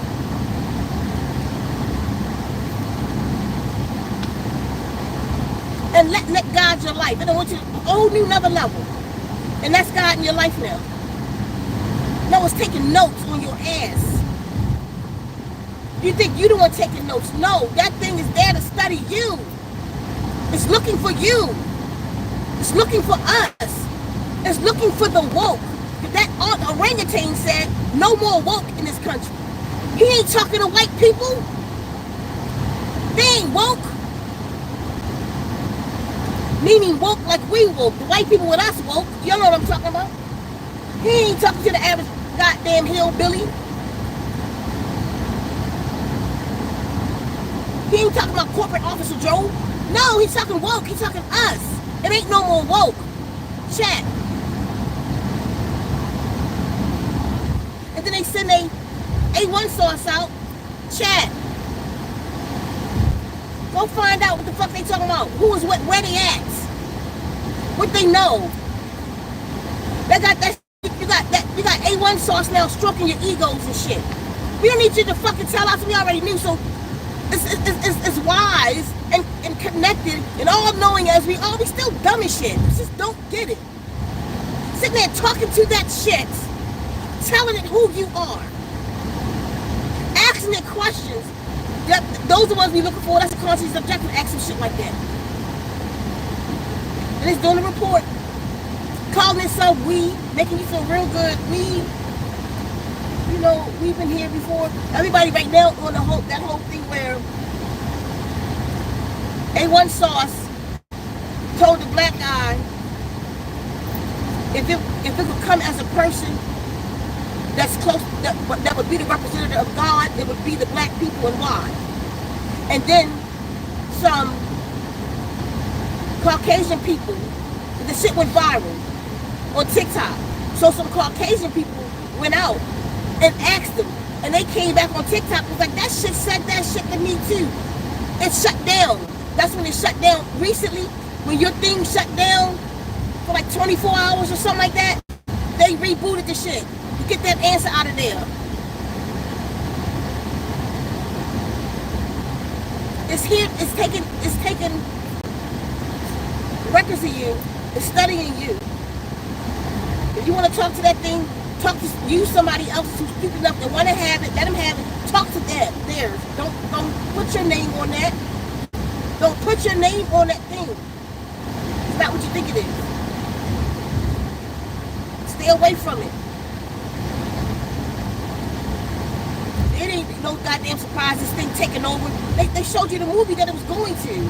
And let God your life. I don't want you to a whole new another level. And that's God in your life now. No one's taking notes on your ass. You think you the one taking notes. No, that thing is there to study you. It's looking for you. It's looking for us. It's looking for the woke. That orangutan said, no more woke in this country. He ain't talking to white people. They ain't woke. Meaning woke like we woke. The white people with us woke. You know what I'm talking about? He ain't talking to the average goddamn hillbilly. He ain't talking about corporate officer Joe. No, he's talking woke. He's talking us. It ain't no more woke. Chat. And then they send a A1 sauce out. Chat. Go find out what the fuck they talking about. Who is what, where they at. What they know. They got that, you got A1 sauce now stroking your egos and shit. We don't need you to fucking tell us, we already knew. So it's wise and connected and all knowing as we are, we still dumb as shit. We just don't get it. Sitting there talking to that shit, telling it who you are. Asking it questions. Those are the ones we looking for. That's a conscious objective, asking shit like that. And it's doing a report. Calling itself we, making you feel real good. We, you know, we've been here before. Everybody right now on the whole, that whole thing where A1 sauce told the black guy if it would come as a person that's close, that would be the representative of God, it would be the black people and why. And then some Caucasian people, the shit went viral on TikTok. So some Caucasian people went out and asked them, and they came back on TikTok, was like, that shit said that shit to me too. It shut down. That's when it shut down recently, when your thing shut down for like 24 hours or something like that, they rebooted the shit. You get that answer out of there. It's here, it's taking records of you, it's studying you. If you want to talk to that thing, use somebody else who's stupid enough to want to have it, let them have it, talk to theirs. Don't put your name on that. Don't put your name on that thing. It's not what you think it is. Stay away from it. It ain't no goddamn surprise this thing taking over. They showed you the movie that it was going to.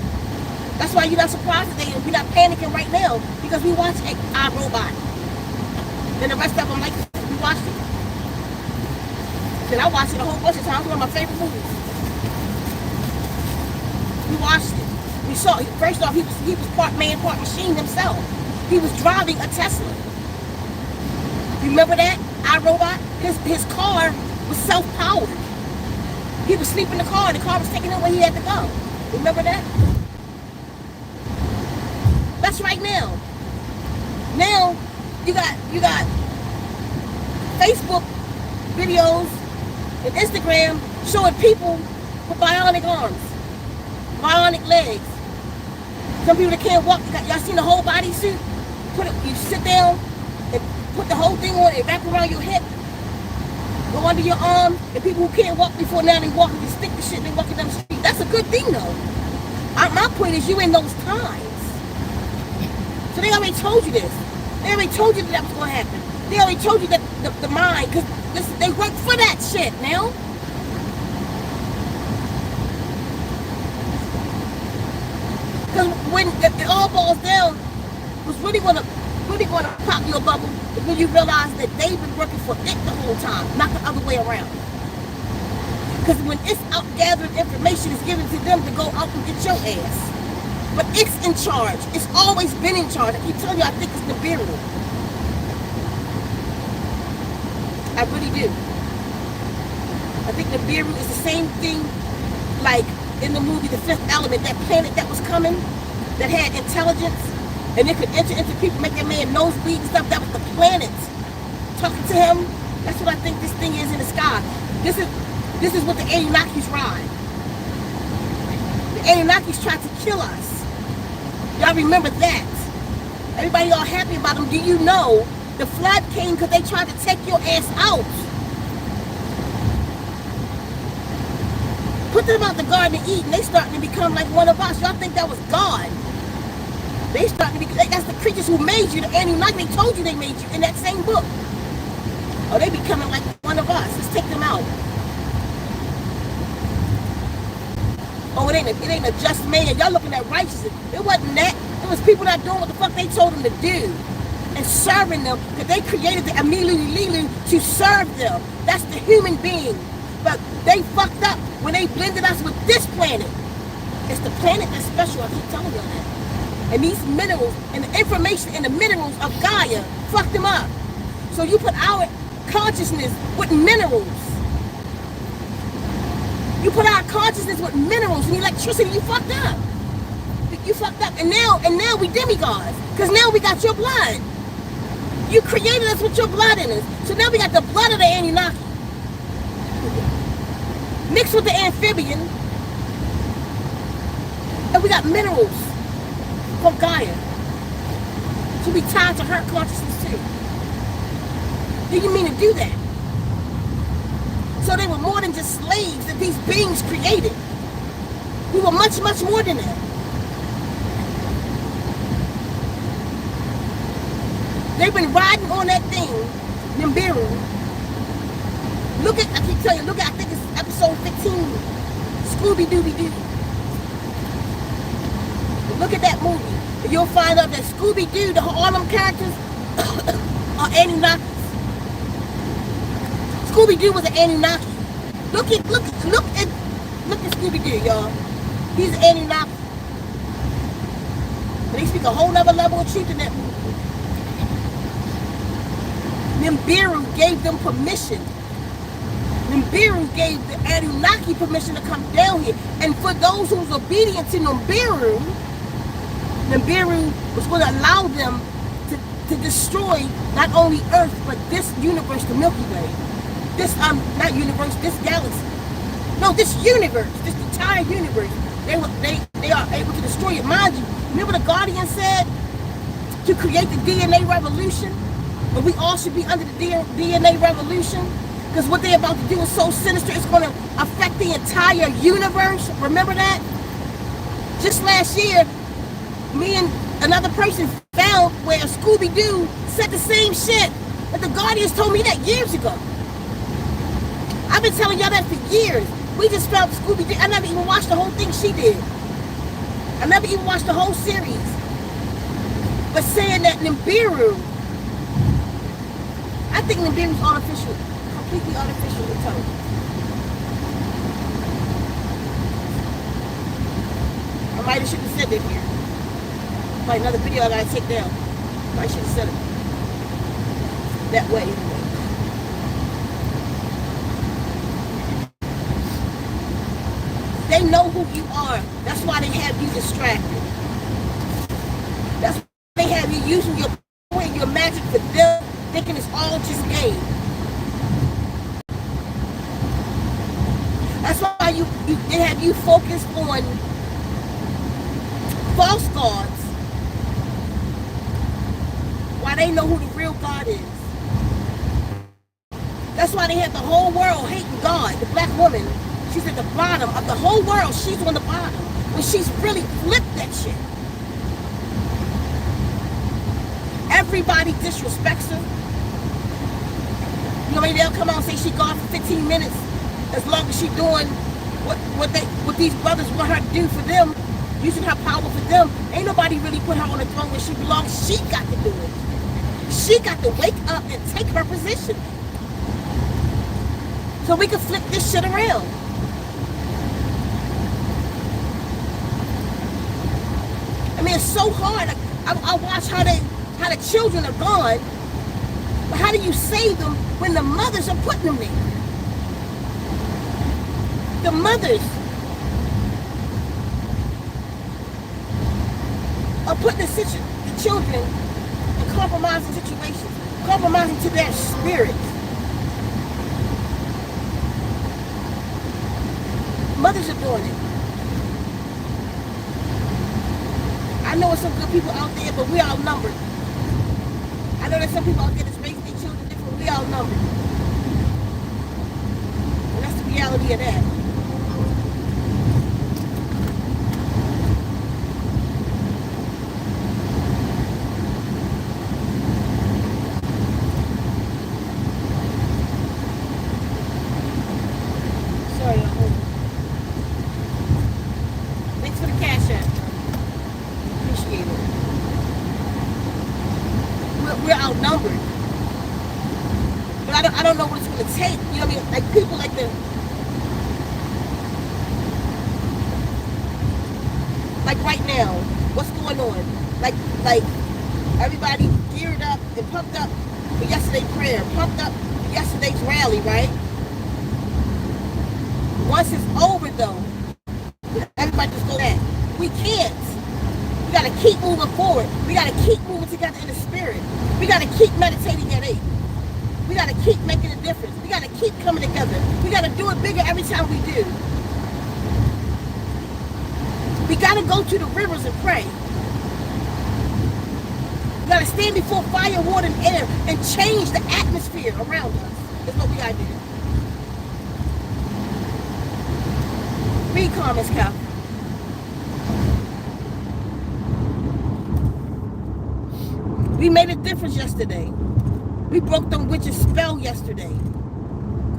That's why you're not surprised today. We're not panicking right now because we watched iRobot. Then the rest of them, like, we watched it. Then I watched it a whole bunch of times. One of my favorite movies. We watched it. We saw it. First off, he was part man, part machine himself. He was driving a Tesla. You remember that? iRobot? His car was self-powered. He was sleeping in the car, and the car was taking him where he had to go. Remember that? That's this right now. Now you got Facebook videos and Instagram showing people with bionic arms, bionic legs. Some people that can't walk. Y'all seen the whole body suit? You sit down and put the whole thing on and wrap around your hip, go under your arm, and people who can't walk before now they walk and just stick the shit. They walking down the street. That's a good thing though. My point is you in those times. So they already told you this. They already told you that was going to happen. They already told you that the mind, because they work for that shit now. Because when it all boils down, what's really going to pop your bubble is when you realize that they've been working for it the whole time, not the other way around. Because when it's out gathering information, it's given to them to go out and get your ass. But it's in charge. It's always been in charge. I keep telling you, I think it's the Nibiru. I really do. I think the Nibiru is the same thing like in the movie The Fifth Element, that planet that was coming, that had intelligence, and it could enter into people, make that man nosebleed and stuff. That was the planet talking to him. That's what I think this thing is in the sky. This is what the Anunnakis ride. The Anunnakis tried to kill us. Y'all remember that. Everybody all happy about them. Do you know the flood came because they tried to take your ass out? Put them out the Garden of Eden. They starting to become like one of us. Y'all think that was God. They starting to be, that's the creatures who made you, the Anunnaki. They told you they made you in that same book. Oh, they becoming like one of us. Let's take them out. Oh, it ain't a just man. Y'all looking at righteousness. It wasn't that. It was people not doing what the fuck they told them to do. And serving them. Because they created the Amilu to serve them. That's the human being. But they fucked up when they blended us with this planet. It's the planet that's special. I keep telling y'all that. And these minerals and the information and the minerals of Gaia fucked them up. So you put our consciousness with minerals. You put our consciousness with minerals and electricity. You fucked up. You fucked up. And now we demigods. Because now we got your blood. You created us with your blood in us. So now we got the blood of the Anunnaki. Mixed with the amphibian. And we got minerals from Gaia. So we tied to her consciousness too. Do you mean to do that? So they were more than just slaves that these beings created. We were much, much more than that. They've been riding on that thing, Nibiru. Look at, I keep telling you, look at, I think it's episode 15, Scooby-Dooby-Doo. Look at that movie. And you'll find out that Scooby-Doo, all them characters are Anunnaki. Scooby-Doo was an Anunnaki. Look at Scooby-Doo, y'all. He's an Anunnaki. But they speak a whole other level of truth in that movie. Nibiru gave them permission. Nibiru gave the Anunnaki permission to come down here. And for those who was obedient to Nibiru was going to allow them to destroy not only Earth, but this universe, the Milky Way. This, not universe, this galaxy. No, this universe, this entire universe. They are able to destroy it. Mind you, remember the Guardian said to create the DNA revolution? But we all should be under the DNA revolution? Because what they're about to do is so sinister, it's going to affect the entire universe. Remember that? Just last year, me and another person found where Scooby-Doo said the same shit. But the Guardians told me that years ago. I've been telling y'all that for years. We just found Scooby-Doo. I never even watched the whole thing she did. I never even watched the whole series. But saying that Nibiru, I think Nibiru's artificial. Completely artificial intelligence. I might have should have said that here. Like another video I gotta take down. I should have said it that way. They know who you are. That's why they have you distracted. That's using your power and your magic for them, thinking it's all just game. That's why they have you focused on false gods, while they know who the real God is. That's why they have the whole world hating God. The black woman, she's at the bottom of the whole world. She's on the bottom. When she's really flipped that shit. Everybody disrespects her. You know, maybe they'll come out and say she God for 15 minutes. As long as she doing what these brothers want her to do for them, using her power for them. Ain't nobody really put her on the throne where she belongs. She got to do it. She got to wake up and take her position. So we can flip this shit around. I mean, it's so hard. I watch how the children are gone, but how do you save them when the mothers are putting them there? The mothers are putting the children in compromising situations, compromising to their spirits. Mothers are doing it. I know there's some good people out there, but we're outnumbered. I know there's some people out there that's raising their children different. We're outnumbered. And that's the reality of that. Sorry, I'm over. Thanks for the cash app. Appreciate it. We're outnumbered. But I don't know what it's going to take. You know what I mean? Like people like right now, what's going on? Like everybody geared up and pumped up for yesterday's prayer, pumped up for yesterday's rally, right? Once it's over though, everybody just go back. We can't. We gotta keep moving forward. We gotta keep moving together in the spirit. We gotta keep meditating at 8. We gotta keep making a difference. We gotta keep coming together. We gotta do it bigger every time we do. We gotta go to the rivers and pray. We gotta stand before fire, water, and air and change the atmosphere around us. That's what we gotta do. Read comments, Cal. We made a difference yesterday. We broke them witches' spell yesterday.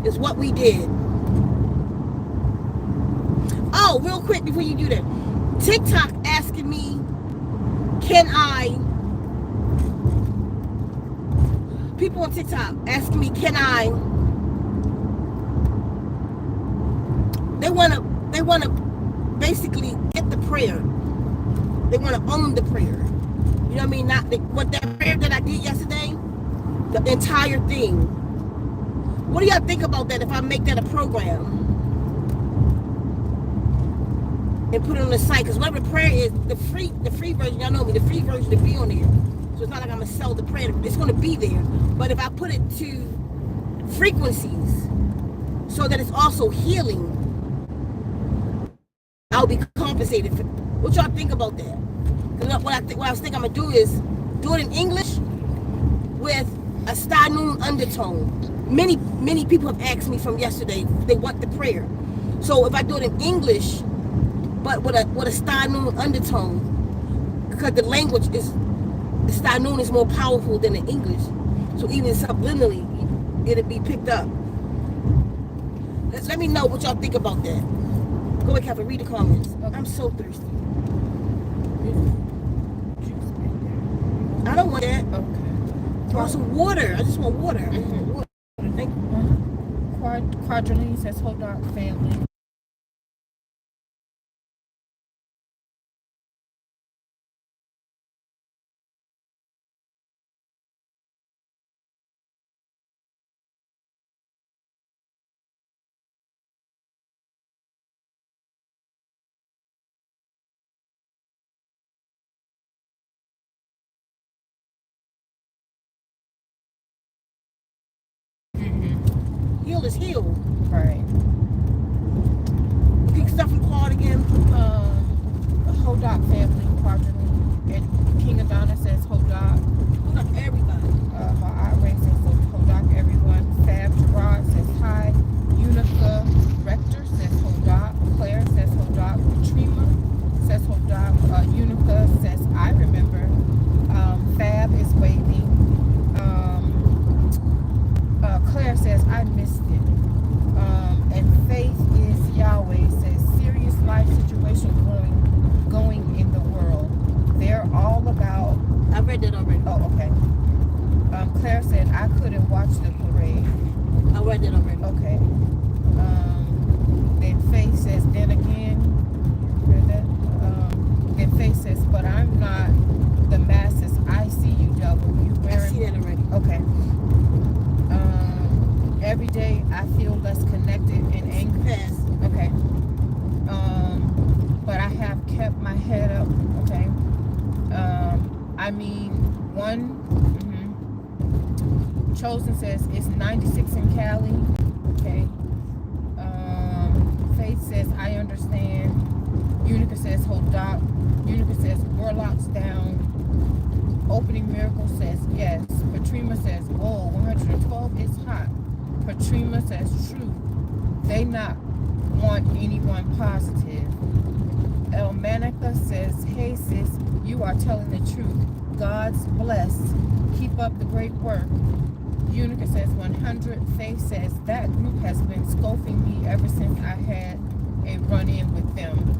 Is what we did. Oh, real quick before you do that. TikTok asking me, people on TikTok asking me, they want to basically get the prayer. They want to own the prayer. You know what I mean? What that prayer that I did yesterday, the entire thing. What do y'all think about that if I make that a program and put it on the site? Because whatever the prayer is, the free version, y'all know me, the free version to be on there. So it's not like I'm going to sell the prayer. It's going to be there. But if I put it to frequencies so that it's also healing, I'll be compensated for. What y'all think about that? What I was thinking I'm gonna do is do it in English with a Stanoon undertone. Many people have asked me from yesterday. They want the prayer. So if I do it in English, but with a Stanoon undertone, because the language is Stanoon is more powerful than the English. So even subliminally, it'll be picked up. Let me know what y'all think about that. Go ahead, Kevin, read the comments. Okay. I'm so thirsty. I don't want that. Okay. I want some water. I just want water. Mm-hmm. Water. Thank you. Quadrilline says, hold on, family. heal is healed. Right. Pick stuff and call it again. The Hodoc family quadrillion. And King Adonna says Hodoc. Hold up, everybody. Ma'are says Hodoc, everyone. Fab Gerard says hi. Unica Rector says Hodoc. Claire says Hodoc. Trima says Hodoc. Unica says I remember. Fab is waving. Claire says I missed it. And Faith is Yahweh says serious life situation going in the world. They're all about. I read that already. Oh, okay. Claire said I couldn't watch the parade. I read that already. Okay. Then Faith says, then again, then Faith says, but I'm not the masses. I see you, devil. You I wearing. see that already. Okay. Every day I feel less connected and angry. Pass. Okay. But I have kept my head up. Okay. I mean, Chosen says it's 96 in Cali. Okay. Faith says I understand. Unica says hold up. Unica says warlocks down. Opening Miracle says yes. Patrima says whoa, 112 is hot. Patrima says true. They not want anyone positive. El Manica says, hey sis, you are telling the truth. God's blessed. Keep up the great work. Unica says 100. Faith says that group has been scoping me ever since I had a run-in with them.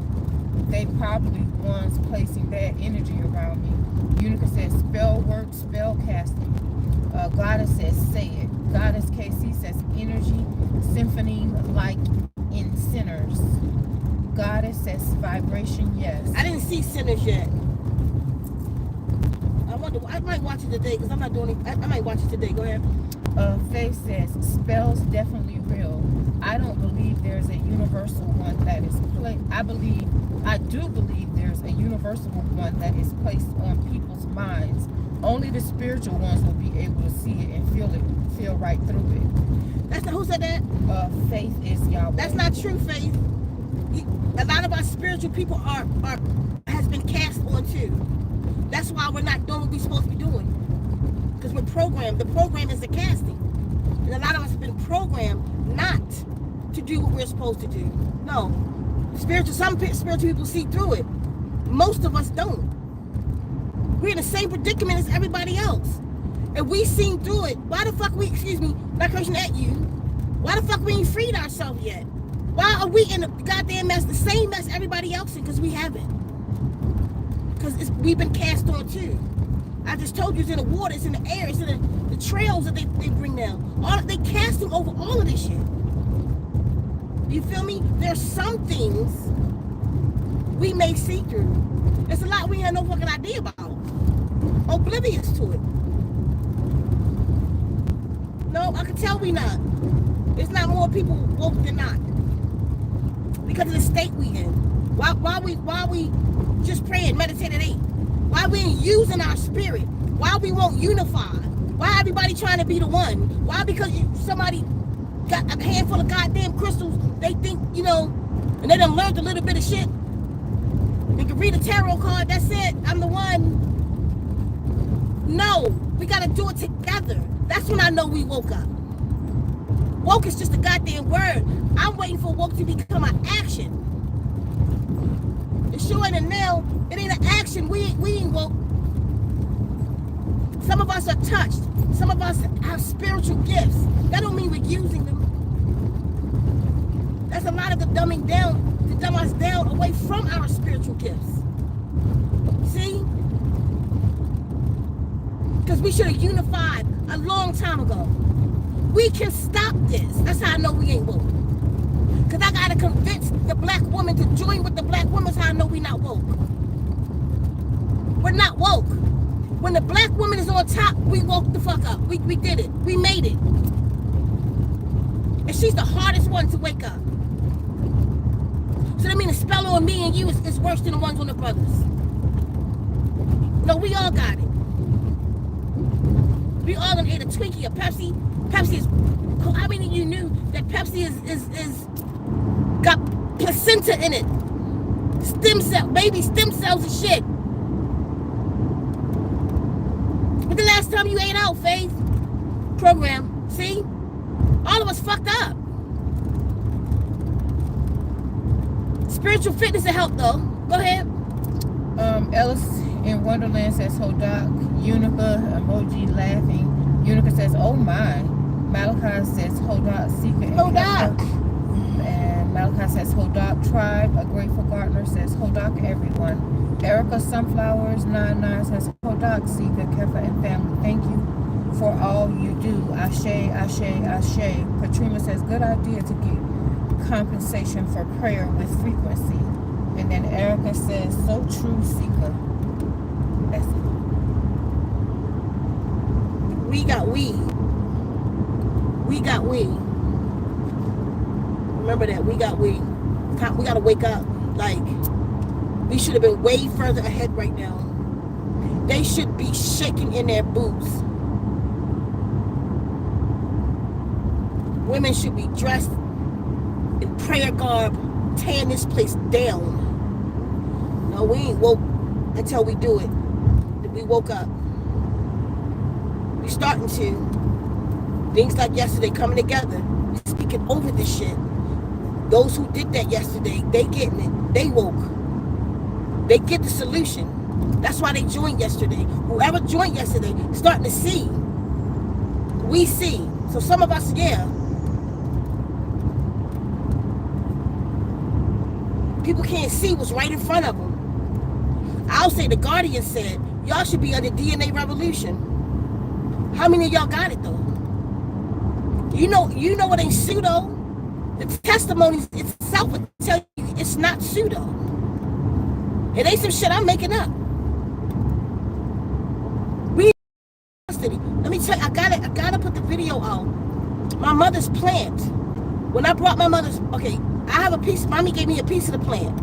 They probably ones placing bad energy around me. Unica says spell work, spell casting. Goddess says say it. Goddess KC says energy, symphony like in sinners. Goddess says vibration, yes. I didn't see Sinners yet. I might watch it today because I'm not doing it. I might watch it today. Go ahead. Faith says spells definitely real. I don't believe there's a universal one that is placed. I do believe there's a universal one that is placed on people's minds. Only the spiritual ones will be able to see it and feel right through it. That's not, who said that? Faith is Yahweh. That's not true, Faith. A lot of our spiritual people has been cast on too. That's why we're not doing what we're supposed to be doing. Because we're programmed. The program is the casting. And a lot of us have been programmed not to do what we're supposed to do. No. Some spiritual people see through it. Most of us don't. We're in the same predicament as everybody else. And we seen through it. Why the fuck not cursing at you. Why the fuck we ain't freed ourselves yet? Why are we in the goddamn mess, the same mess everybody else in? Because we haven't. Because we've been cast on too. I just told you it's in the water, it's in the air, it's in the trails that they bring down. They casting over all of this shit. You feel me? There's some things we may see through. There's a lot we have no fucking idea about. Oblivious to it. No, I can tell we not. There's not more people woke than not. Because of the state we in. Why we just pray and meditate at 8? Why we ain't using our spirit? Why we won't unify? Why everybody trying to be the one? Why? Because somebody got a handful of goddamn crystals, they think, and they done learned a little bit of shit. They can read a tarot card, that's it, I'm the one. No, we gotta do it together. That's when I know we woke up. Woke is just a goddamn word. I'm waiting for woke to become an action. It sure ain't a nail. It ain't an action. We ain't woke. Some of us are touched. Some of us have spiritual gifts. That don't mean we're using them. That's a lot of the dumbing down, to dumb us down away from our spiritual gifts. See? Because we should have unified a long time ago. We can stop this. That's how I know we ain't woke. Because I got to convince the black woman to join with the black woman. That's how I know we not woke. We're not woke. When the black woman is on top, we woke the fuck up. We did it. We made it. And she's the hardest one to wake up. So that means the spell on me and you is worse than the ones on the brothers. No, we all got it. We all gonna eat a Twinkie, a Pepsi. Pepsi is Coke. How many of you knew that Pepsi is got placenta in it? Stem cell, baby stem cells and shit. When the last time you ate out, Faith? Program. See? All of us fucked up. Spiritual fitness and health, though. Go ahead. Ellis in Wonderland says, Hodak. Unica, emoji laughing. Unica says, oh my. Malachi says, Hodak, secret. Hodak. And Malachi says, Hodak tribe. A grateful gardener says, Hodak everyone. Erica Sunflowers 99 says, Hodak, Sika, Kefa, and family. Thank you for all you do. Ashe, Ashe, Ashe. Katrina says, good idea to get compensation for prayer with frequency. And then Erica says, so true, Sika. That's it. We got we. We got we. Remember that. We got we. We got to wake up. Like, we should have been way further ahead right now. They should be shaking in their boots. Women should be dressed in prayer garb, tearing this place down. No, we ain't woke until we do it. We woke up. We starting to. Things like yesterday coming together. We speaking over this shit. Those who did that yesterday, they getting it. They woke. They get the solution. That's why they joined yesterday. Whoever joined yesterday, starting to see. We see. So some of us, yeah. People can't see what's right in front of them. I'll say the Guardian said, y'all should be under DNA revolution. How many of y'all got it though? You know it ain't pseudo. The testimonies itself would tell you it's not pseudo. It ain't some shit I'm making up. Let me tell you, I gotta put the video out. My mother's plant. When I brought my mother's, okay, I have a piece, mommy gave me a piece of the plant.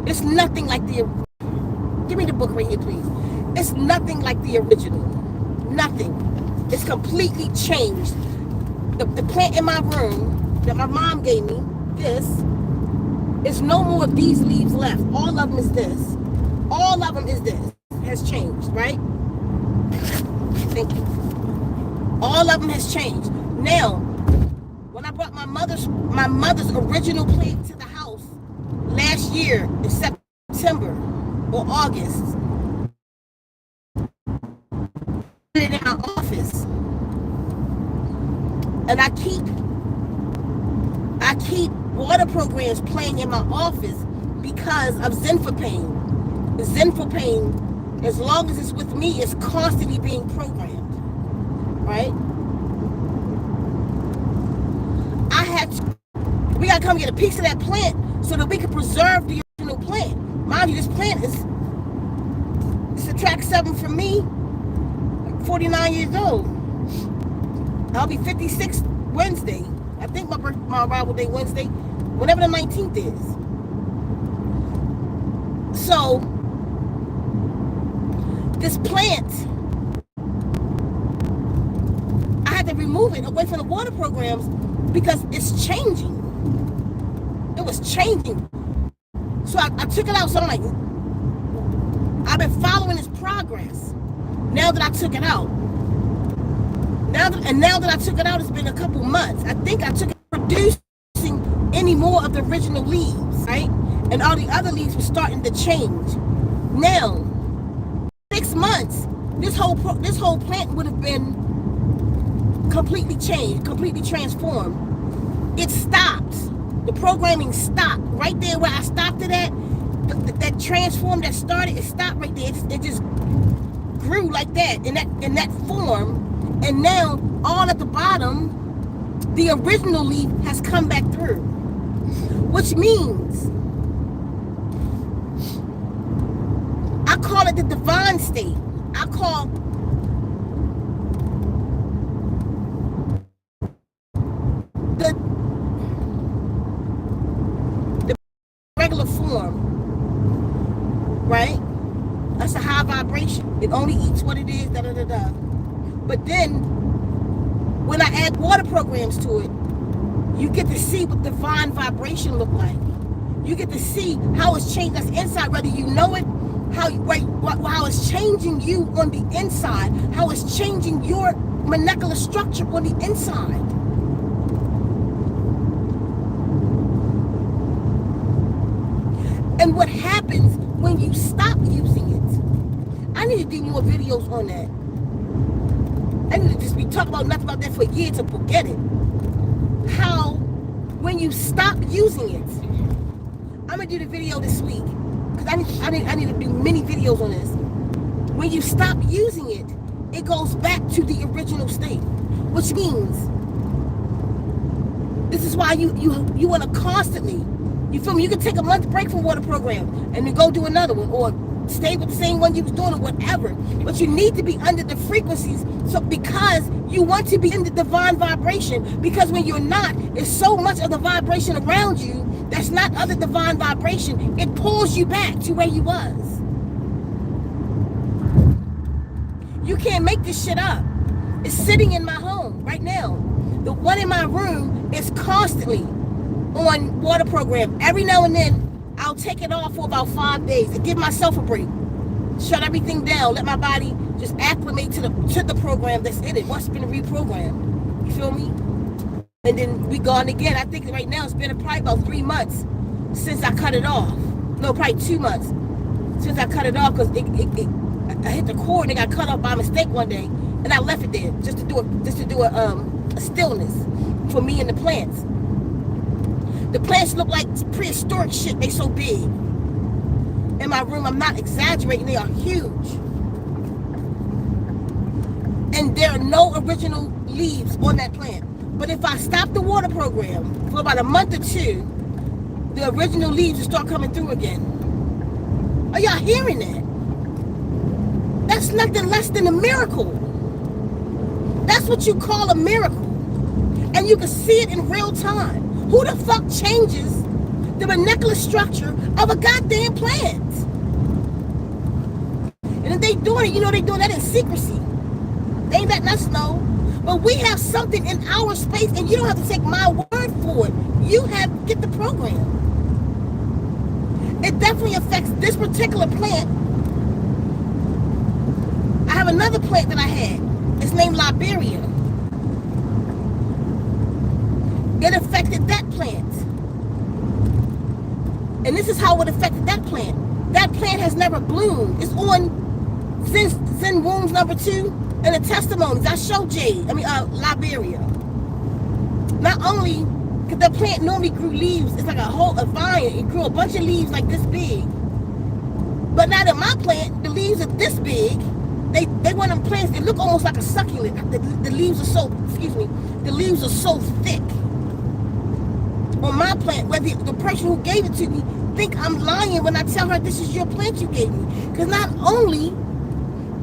It's nothing like the, give me the book right here, please. It's nothing like the original. Nothing. It's completely changed. The plant in my room that my mom gave me, this, is no more of these leaves left. All of them is this. All of them is this. Has changed, right? Thank you. All of them has changed. Now, when I brought my mother's original plant to the house last year in September or August, in our office, and I keep water programs playing in my office because of Zenfopane. Zenfopane, as long as it's with me, is constantly being programmed, right? We gotta come get a piece of that plant so that we can preserve the original plant. Mind you, this plant is subtract 7 from me, 49 years old. I'll be 56 Wednesday. I think my arrival day Wednesday, whenever the 19th is. So, this plant, I had to remove it away from the water programs because it's changing. It was changing. So I took it out. So I'm like, I've been following its progress. Now that I took it out. Now that I took it out, it's been a couple months. I think I took it producing any more of the original leaves, right? And all the other leaves were starting to change. Now, 6 months, this whole plant would have been completely changed, completely transformed. It stopped. The programming stopped right there where I stopped it at. That transform that started, it stopped right there. It just grew like that in that form, and now all at the bottom, the original leaf has come back through, which means I call it the divine state. I call the regular form, right? That's how high vibration. It only eats what it is, da da da da. But then, when I add water programs to it, you get to see what divine vibration look like. You get to see how it's changed us inside, whether you know it, how it's changing you on the inside, how it's changing your molecular structure on the inside. And what happens when you stop using it? I need to do more videos on that. I need to just be talking about nothing about that for years to forget it. How, when you stop using it, I'm gonna do the video this week because I need to do many videos on this. When you stop using it, it goes back to the original state, which means this is why you want to constantly, you feel me? You can take a month break from water program and then go do another one, or stay with the same one you was doing, or whatever. But you need to be under the frequencies, so because you want to be in the divine vibration. Because when you're not, there's so much of the vibration around you that's not other divine vibration. It pulls you back to where you was. You can't make this shit up. It's sitting in my home right now. The one in my room is constantly on water program. Every now and then, I'll take it off for about 5 days and give myself a break. Shut everything down. Let my body just acclimate to the program that's in it once it's been reprogrammed. You feel me? And then we gone again. I think right now it's been probably about 3 months since I cut it off. No, probably 2 months since I cut it off, because I hit the cord and it got cut off by mistake one day, and I left it there just to do a stillness for me and the plants. The plants look like prehistoric shit. They so big. In my room, I'm not exaggerating. They are huge. And there are no original leaves on that plant. But if I stop the water program for about a month or two, the original leaves will start coming through again. Are y'all hearing that? That's nothing less than a miracle. That's what you call a miracle. And you can see it in real time. Who the fuck changes the molecular structure of a goddamn plant? And if they doing it, you know they doing that in secrecy. They ain't letting us know. But we have something in our space, and you don't have to take my word for it. You have to get the program. It definitely affects this particular plant. I have another plant that I had. It's named Liberia. It affected that plant. And this is how it affected that plant. That plant has never bloomed. It's on Zen Wounds number 2 and the testimonies. I showed Liberia. Not only, because the plant normally grew leaves, it's like a vine. It grew a bunch of leaves like this big. But now that my plant, the leaves are this big. They want them plants, they look almost like a succulent. The leaves are so, the leaves are so thick. On my plant, where the person who gave it to me think I'm lying when I tell her this is your plant you gave me. Because not only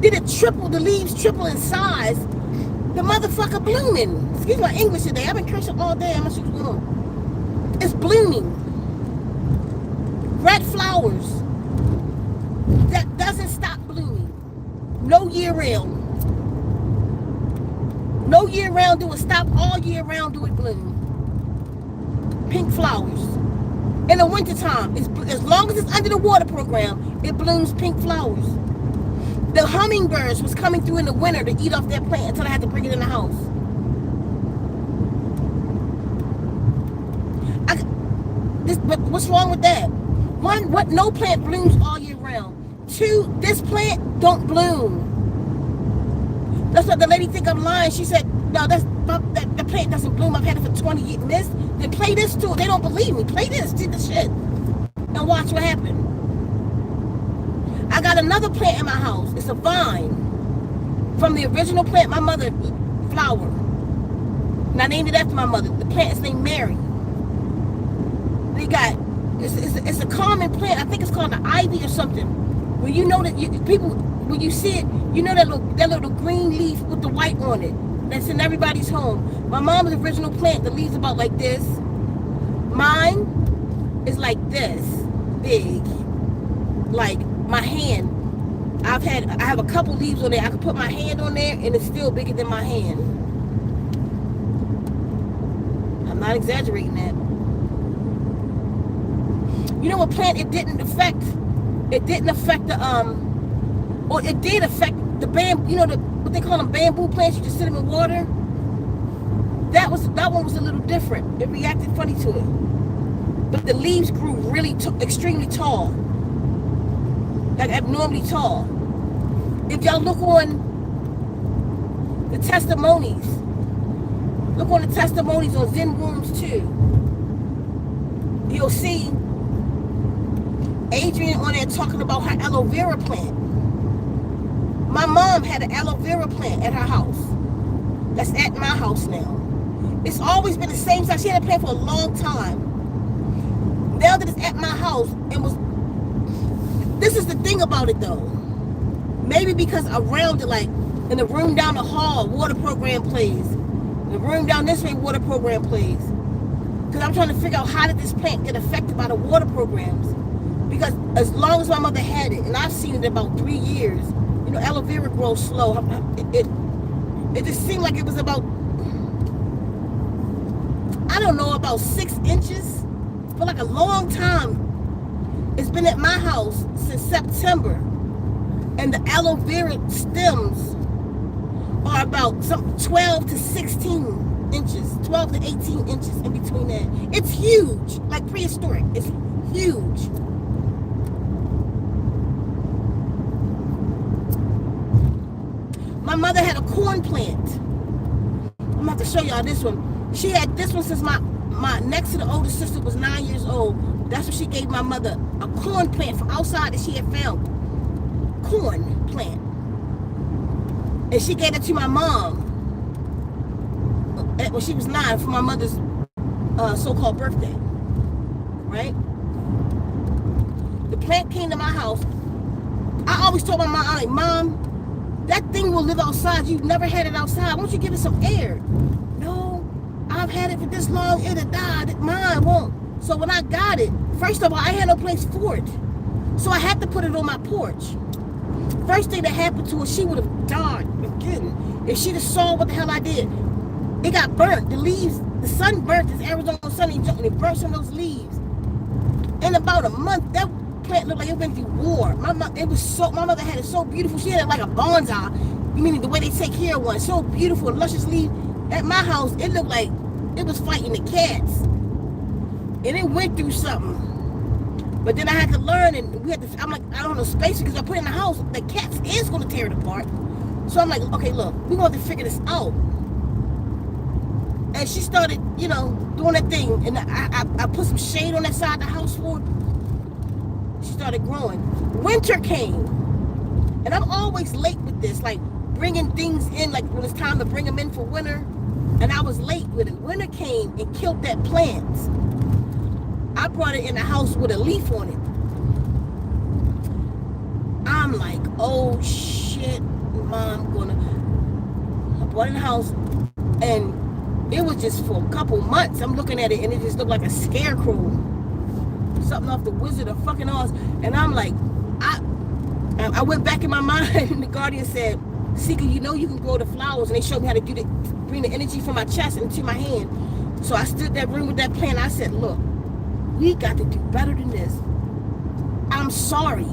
did it triple, the leaves triple in size, the motherfucker blooming. Excuse my English today. I've been cursing all day. I'm not sure what's going on. It's blooming. Red flowers. That doesn't stop blooming. No year round. No year round do it stop. All year round do it bloom. Pink flowers. In the wintertime, as long as it's under the water program, it blooms pink flowers. The hummingbirds was coming through in the winter to eat off that plant until I had to bring it in the house. But what's wrong with that? One, no plant blooms all year round. 2, this plant don't bloom. That's what the lady think I'm lying. She said, no, the plant doesn't bloom. I've had it for 20 years. Then play this too. They don't believe me. Play this. See the shit. And watch what happened. I got another plant in my house. It's a vine. From the original plant, my mother flower. And I named it after my mother. The plant is named Mary. It's a common plant. I think it's called an ivy or something. When you know that when you see it, you know that little green leaf with the white on it. That's in everybody's home. My mom's original plant, the leaves about like this. Mine is like this, big, like my hand, I have a couple leaves on there. I can put my hand on there and it's still bigger than my hand. I'm not exaggerating that. You know what plant it didn't affect? It didn't affect the or it did affect the bamboo. You know what they call them, bamboo plants. You just sit them in water. That one was a little different. It reacted funny to it, but the leaves grew really extremely tall. Like abnormally tall. If y'all look on the testimonies, on Zen Rooms too, you'll see Adrian on there talking about her aloe vera plant. My mom had an aloe vera plant at her house. That's at my house now. It's always been the same size. She had a plant for a long time. Now that it's at my house, this is the thing about it though. Maybe because around it, like in the room down the hall, water program plays. The room down this way, water program plays. Because I'm trying to figure out how did this plant get affected by the water programs. Because as long as my mother had it, and I've seen it about 3 years, you know, aloe vera grows slow. It just seemed like it was about, I don't know, about 6 inches for like a long time. It's been at my house since September, and the aloe vera stems are about 12 to 16 inches, 12 to 18 inches in between that. It's huge, like prehistoric. It's huge. My mother had a corn plant. I'm about to show y'all this one. She had this one since my next to the older sister was 9 years old. That's what she gave my mother, a corn plant from outside that she had found. Corn plant. And she gave it to my mom when she was 9 for my mother's so-called birthday. Right? The plant came to my house. I always told my mom, I'm like, Mom, that thing will live outside. You've never had it outside. Why don't you give it some air? No, I've had it for this long. It'll die. Mine won't. So when I got it, first of all, I had no place for it. So I had to put it on my porch. First thing that happened to her, she would have died again if she'd have saw what the hell I did. It got burnt. The leaves, the sun burnt this Arizona sun, and it burnt some of those leaves. In about a month, that plant looked like it went through war. My mother had it so beautiful. She had it like a bonsai, meaning the way they take care of one. So beautiful and luscious leaves. At my house, it looked like it was fighting the cats. And it went through something. But then I had to learn, and I'm like, I don't know, space, because I put it in the house, the cats is going to tear it apart. So I'm like, okay, look, we're going to have to figure this out. And she started, you know, doing that thing. And I put some shade on that side of the house for it. She started growing. Winter came. And I'm always late with this, like bringing things in, like when it's time to bring them in for winter. And I was late with it. Winter came and killed that plant. I brought it in the house with a leaf on it. I'm like, oh shit, Mom, I brought it in the house, and it was just for a couple months. I'm looking at it, and it just looked like a scarecrow, something off the Wizard of fucking Oz. And I'm like, I went back in my mind, and the guardian said, Sika, you know you can grow the flowers, and they showed me how to do that, bring the energy from my chest into my hand. So I stood in that room with that plant. I said, look, we got to do better than this. I'm sorry.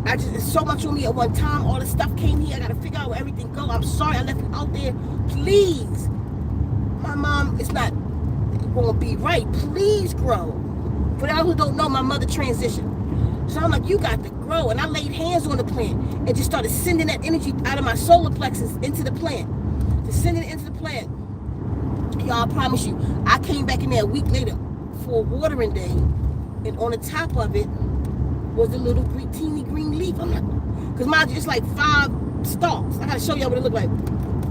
It's so much on me at one time. All this stuff came here. I got to figure out where everything go. I'm sorry I left you out there. Please. My mom is not going to be right. Please grow. For those who don't know, my mother transitioned. So I'm like, you got to grow. And I laid hands on the plant and just started sending that energy out of my solar plexus into the plant. Just sending it into the plant. Y'all, I promise you, I came back in there a week later for a watering day, and on the top of it was a little teeny green leaf. I'm like, because mine it's like 5 stalks. I gotta show y'all what it look like.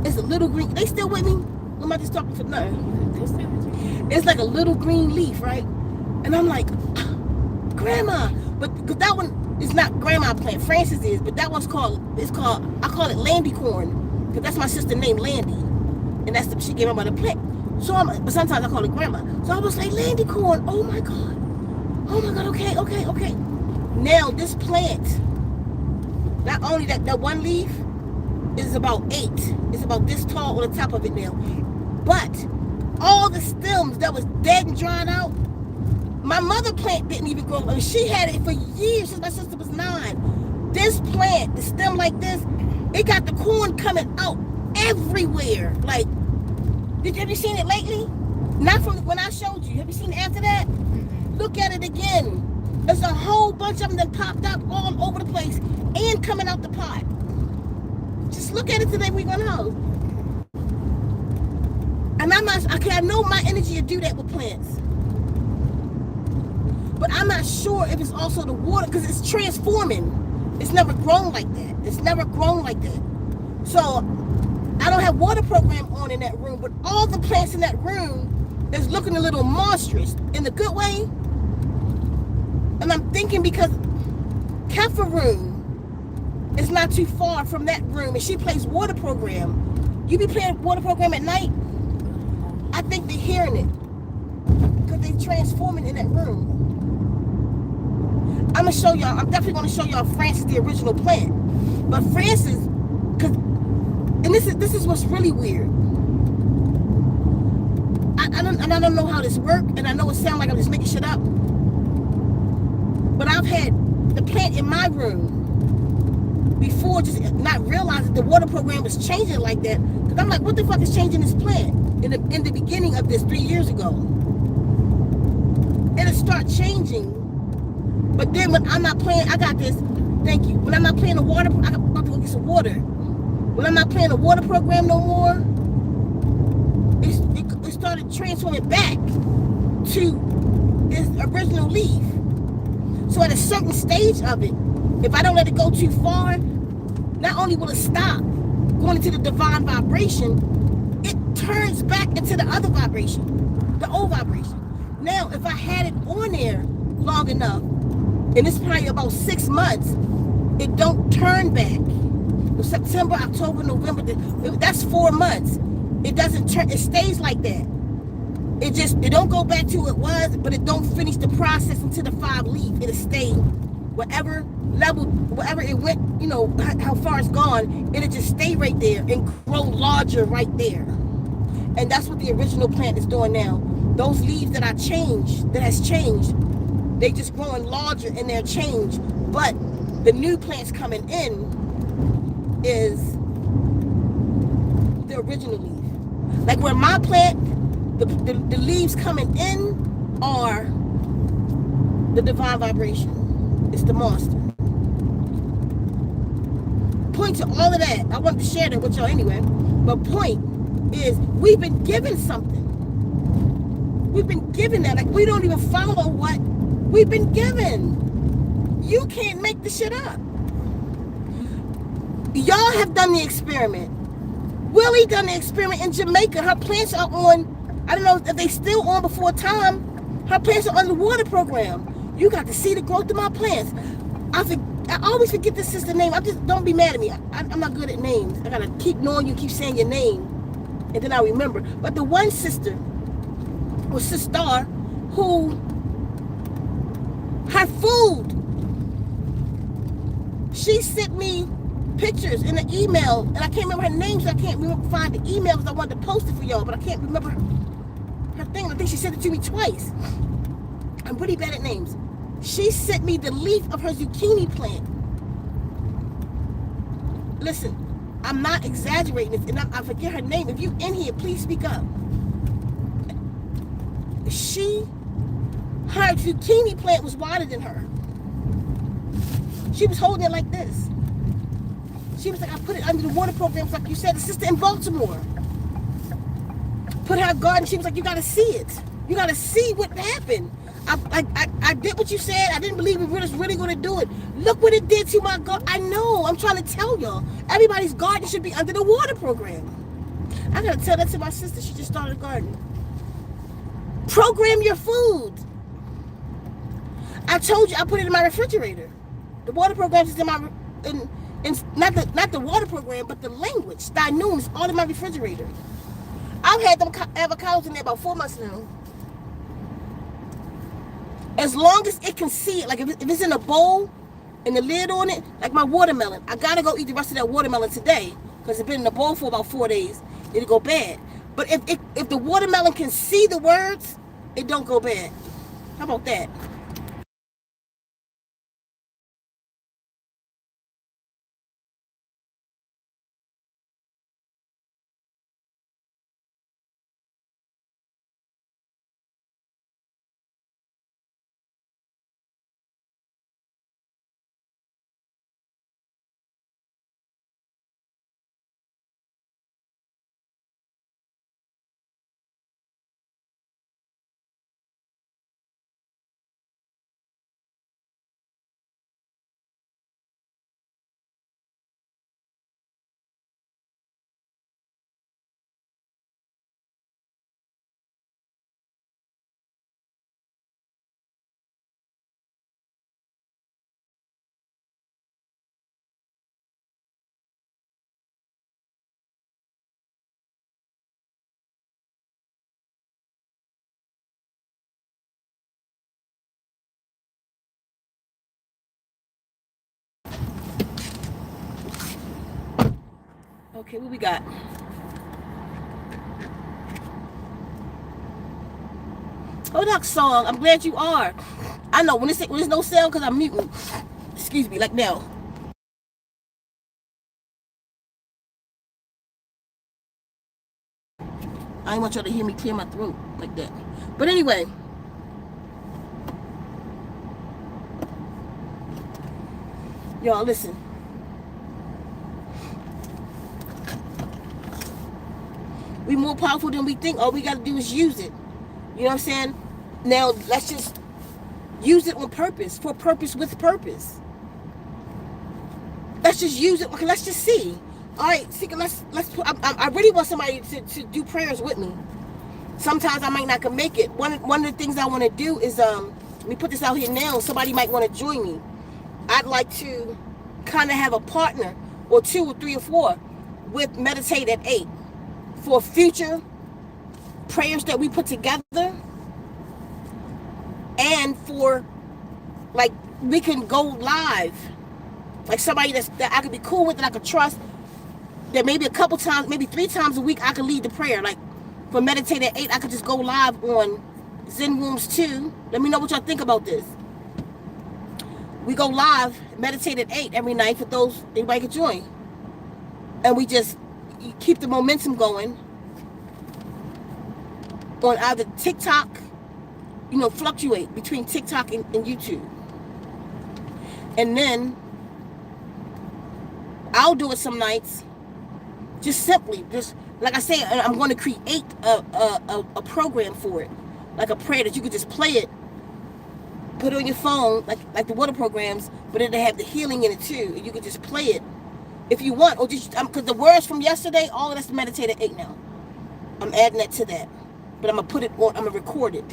It's a little green. They still with me? I'm not just talking for nothing. It's like a little green leaf, right? And I'm like, Grandma, but because that one is not Grandma plant. Francis is, but that one's called. I call it Landy corn, because that's my sister named Landy, and that's she gave me by the plant. So but sometimes I call it Grandma. So I was like, Landy corn, oh my God, okay. Now this plant Not only that one leaf is about 8. It's about this tall on the top of it now. But all the stems that was dead and dried out, my mother plant didn't even grow. I mean, she had it for years since my sister was 9. This plant, the stem like this, it got the corn coming out everywhere. Like, have you seen it lately? Not from when I showed you. Have you seen it after that? Look at it again. There's a whole bunch of them that popped up all over the place and coming out the pot. Just look at it today. We're gonna know. And I'm not. Okay, I know my energy to do that with plants, but I'm not sure if it's also the water because it's transforming. It's never grown like that. It's never grown like that. So I don't have water program on in that room, but all the plants in that room is looking a little monstrous in a good way. And I'm thinking because Keffa room is not too far from that room, and she plays water program. You be playing water program at night? I think they're hearing it because they're transforming in that room. I'm gonna show y'all. I'm definitely gonna show y'all Francis, the original plant. But Francis, and this is what's really weird. I don't know how this works, and I know it sounds like I'm just making shit up. But I've had the plant in my room before, just not realizing the water program was changing like that. Because I'm like, what the fuck is changing this plant in the beginning of this 3 years ago? It'll start changing. But then when I'm not playing, I got this. Thank you. When I'm not playing the water, I'm about to go get some water. When I'm not playing the water program no more, it started transforming back to its original leaf. So at a certain stage of it, if I don't let it go too far, not only will it stop going into the divine vibration, it turns back into the other vibration, the old vibration. Now, if I had it on there long enough, and it's probably about 6 months, it don't turn back. September, October, November, that's 4 months. It doesn't turn, it stays like that. It don't go back to what it was, but it don't finish the process into the 5 leaf. It'll stay whatever level, wherever it went, you know, how far it's gone, it'll just stay right there and grow larger right there. And that's what the original plant is doing now. Those leaves that has changed, they just growing larger and they're changed. But the new plants coming in is the original leaf. Like where my plant, the leaves coming in are the divine vibration. It's the monster. Point to all of that. I wanted to share that with y'all anyway. But point is, we've been given something. We've been given that. Like, we don't even follow what we've been given. You can't make the shit up. Y'all have done the experiment. Willie done the experiment in Jamaica. Her plants are on, I don't know if they still on before time. Her plants are on the water program. You got to see the growth of my plants. I always forget the sister name. Don't be mad at me. I'm not good at names. I gotta keep knowing you, keep saying your name, and then I remember. But the one sister was sister who her food. She sent me pictures in an email, and I can't remember her name, so I can't find the email because I wanted to post it for y'all, but I can't remember her thing. I think she sent it to me twice. I'm pretty bad at names. She sent me the leaf of her zucchini plant. Listen, I'm not exaggerating this, and I forget her name. If you in here, please speak up. Her zucchini plant was wider than her. She was holding it like this. She was like, I put it under the water program, like you said, the sister in Baltimore. Put her garden, she was like, you gotta see it. You gotta see what happened. I did what you said. I didn't believe we were really going to do it. Look what it did to my garden. I know. I'm trying to tell y'all. Everybody's garden should be under the water program. I got to tell that to my sister. She just started a garden. Program your food. I told you I put it in my refrigerator. The water program is in my, not the water program, but the language. Stynum is all in my refrigerator. I've had them avocados in there about 4 months now. As long as it can see it, like if it's in a bowl and the lid on it, like my watermelon. I gotta go eat the rest of that watermelon today because it's been in the bowl for about 4 days. It'll go bad. But if the watermelon can see the words, it don't go bad. How about that? Okay, what we got? Kodak song. I'm glad you are. I know when there's no sound because I'm muting. Excuse me, like now. I didn't want y'all to hear me clear my throat like that. But anyway. Y'all listen. We more powerful than we think. All we got to do is use it. You know what I'm saying? Now, let's just use it on purpose. For purpose with purpose. Let's just use it. Okay, let's just see. All right, see, let's put, I really want somebody to do prayers with me. Sometimes I might not can make it. One of the things I want to do is, let me put this out here now. Somebody might want to join me. I'd like to kind of have a partner or 2 or 3 or 4 with Meditate at 8 for future prayers that we put together, and for like we can go live, like somebody that I could be cool with, that I could trust, that maybe a couple times, maybe 3 times a week I could lead the prayer. Like for Meditate at 8, I could just go live on Zen Rooms 2. Let me know what y'all think about this. We go live, Meditate at 8 every night for those, anybody could join. And we just keep the momentum going on either TikTok, fluctuate between TikTok and YouTube. And then I'll do it some nights, just simply, just like I say, I'm going to create a program for it, like a prayer that you could just play it, put it on your phone, like the water programs, but it'll have the healing in it too. And you could just play it if you want, or just because the words from yesterday, all of that's to Meditate at 8 now. I'm adding that to that, but I'm gonna put it on. I'm gonna record it,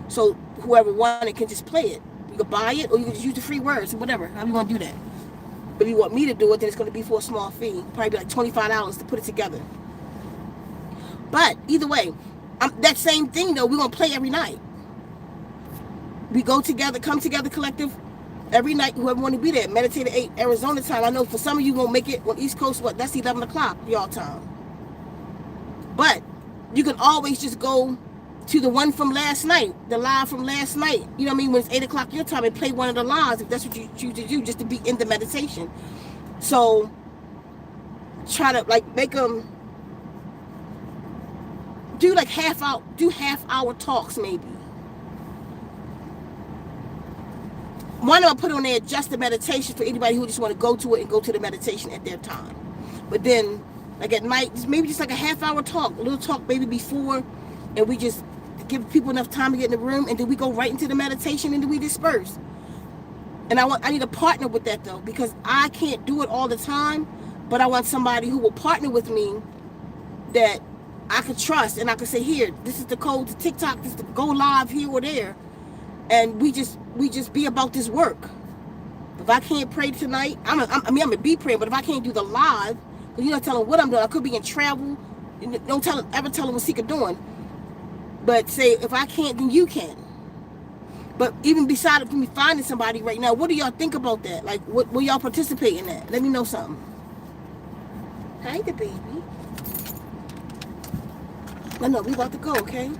so whoever wants it can just play it. You can buy it, or you can just use the free words, whatever. How you want to do that? But if you want me to do it, then it's gonna be for a small fee, probably be like $25 to put it together. But either way, that same thing though, we're gonna play every night. We go together, come together collective every night. Whoever want to be there, Meditate at 8 Arizona time. I know for some of you won't make it on East Coast. That's 11 o'clock y'all time. But you can always just go to the one from last night, the live from last night. You know what I mean? When it's 8 o'clock your time, and play one of the lives if that's what you choose to do, just to be in the meditation. So try to make them do half hour talks maybe. One of them put on there just the meditation for anybody who just want to go to it and go to the meditation at their time. But then, at night, maybe just a half hour talk, a little talk maybe before, and we just give people enough time to get in the room, and then we go right into the meditation, and then we disperse. And I need a partner with that though, because I can't do it all the time, but I want somebody who will partner with me that I could trust, and I could say, here, this is the code to TikTok, this is the go live here or there. And we just be about this work. If I can't pray tonight, I'm gonna be praying. But if I can't do the live, you're not telling what I'm doing. I could be in travel. Don't ever tell them what Seeker doing. But say if I can't, then you can. But even beside me finding somebody right now, what do y'all think about that? Like, what will y'all participate in that? Let me know something. Hi, the baby. No, we about to go, okay?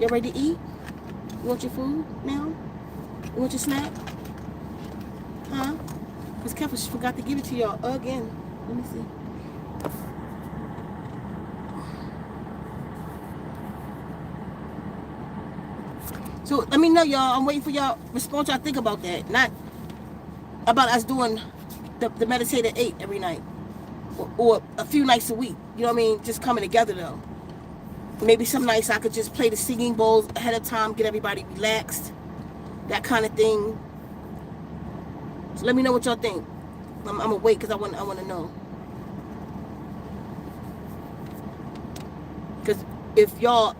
Y'all ready to eat? You want your food now? You want your snack? Huh? Because Keffa forgot to give it to y'all again. Let me see. So let me know, y'all. I'm waiting for y'all response. Y'all think about that. Not about us doing the meditate at 8 every night. Or a few nights a week. You know what I mean? Just coming together, though. Maybe some nights I could just play the singing bowls ahead of time, get everybody relaxed. That kind of thing. So let me know what y'all think. I'm gonna wait because I want to know. Because if y'all,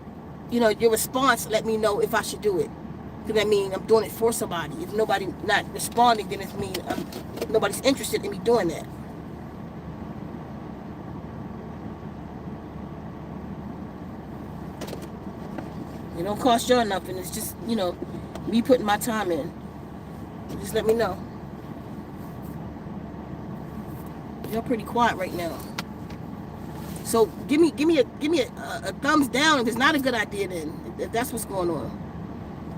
you know, your response, let me know if I should do it. Because I mean, I'm doing it for somebody. If nobody not responding, then it means nobody's interested in me doing that. It don't cost y'all nothing. It's just, you know, me putting my time in. Just let me know. Y'all pretty quiet right now. So give me a thumbs down if it's not a good idea then, if that's what's going on.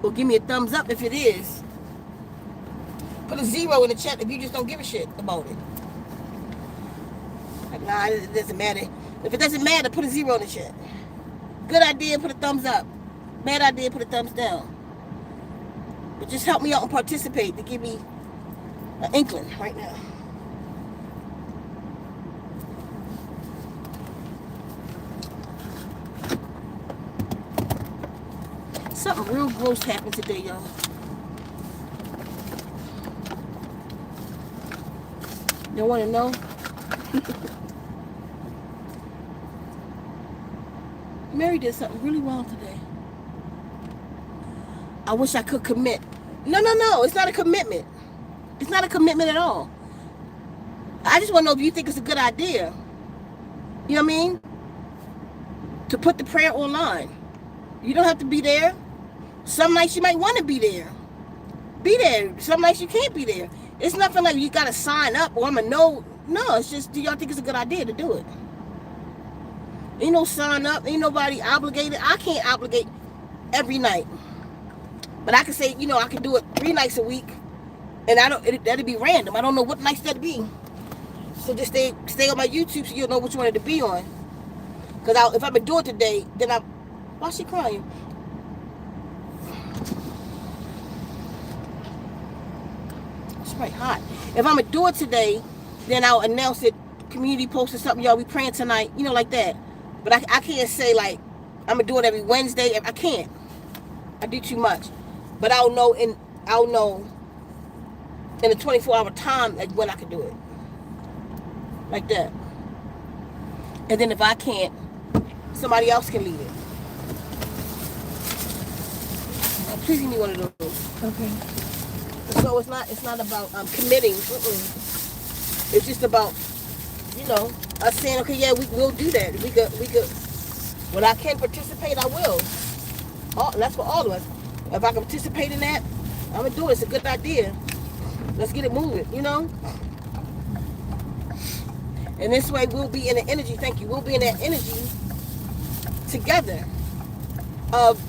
Or give me a thumbs up if it is. Put a 0 in the chat if you just don't give a shit about it. Like, nah, it doesn't matter. If it doesn't matter, put a 0 in the chat. Good idea, put a thumbs up. Bad idea, put a thumbs down. But just help me out and participate to give me an inkling right now. Something real gross happened today, y'all. You want to know? Mary did something really wrong today. I wish I could commit. No. It's not a commitment. It's not a commitment at all. I just want to know if you think it's a good idea. You know what I mean? To put the prayer online. You don't have to be there. Some nights you might want to be there. Be there. Some nights you can't be there. It's nothing like you got to sign up or I'm a no. No, it's just, do y'all think it's a good idea to do it? Ain't no sign up. Ain't nobody obligated. I can't obligate every night. But I can say, you know, I can do it 3 nights a week. And that'd be random. I don't know what nights that'd be. So just stay on my YouTube so you'll know which one it'd be on. Because if I'm going to do it today, then why is she crying? It's quite hot. If I'm going to do it today, then I'll announce it. Community post or something, y'all, we praying tonight. You know, like that. But I can't say, like, I'm going to do it every Wednesday. I can't. I do too much. But I'll know in a 24-hour time, like, when I can do it. Like that. And then if I can't, somebody else can lead it. Please give me one of those. Okay. So it's not about committing. It's just about, you know, us saying, okay, yeah, we'll do that. We could. When I can participate, I will. That's for all of us. If I can participate in that, I'm gonna do it. It's a good idea. Let's get it moving, you know. And this way, we'll be in the energy. Thank you. We'll be in that energy together of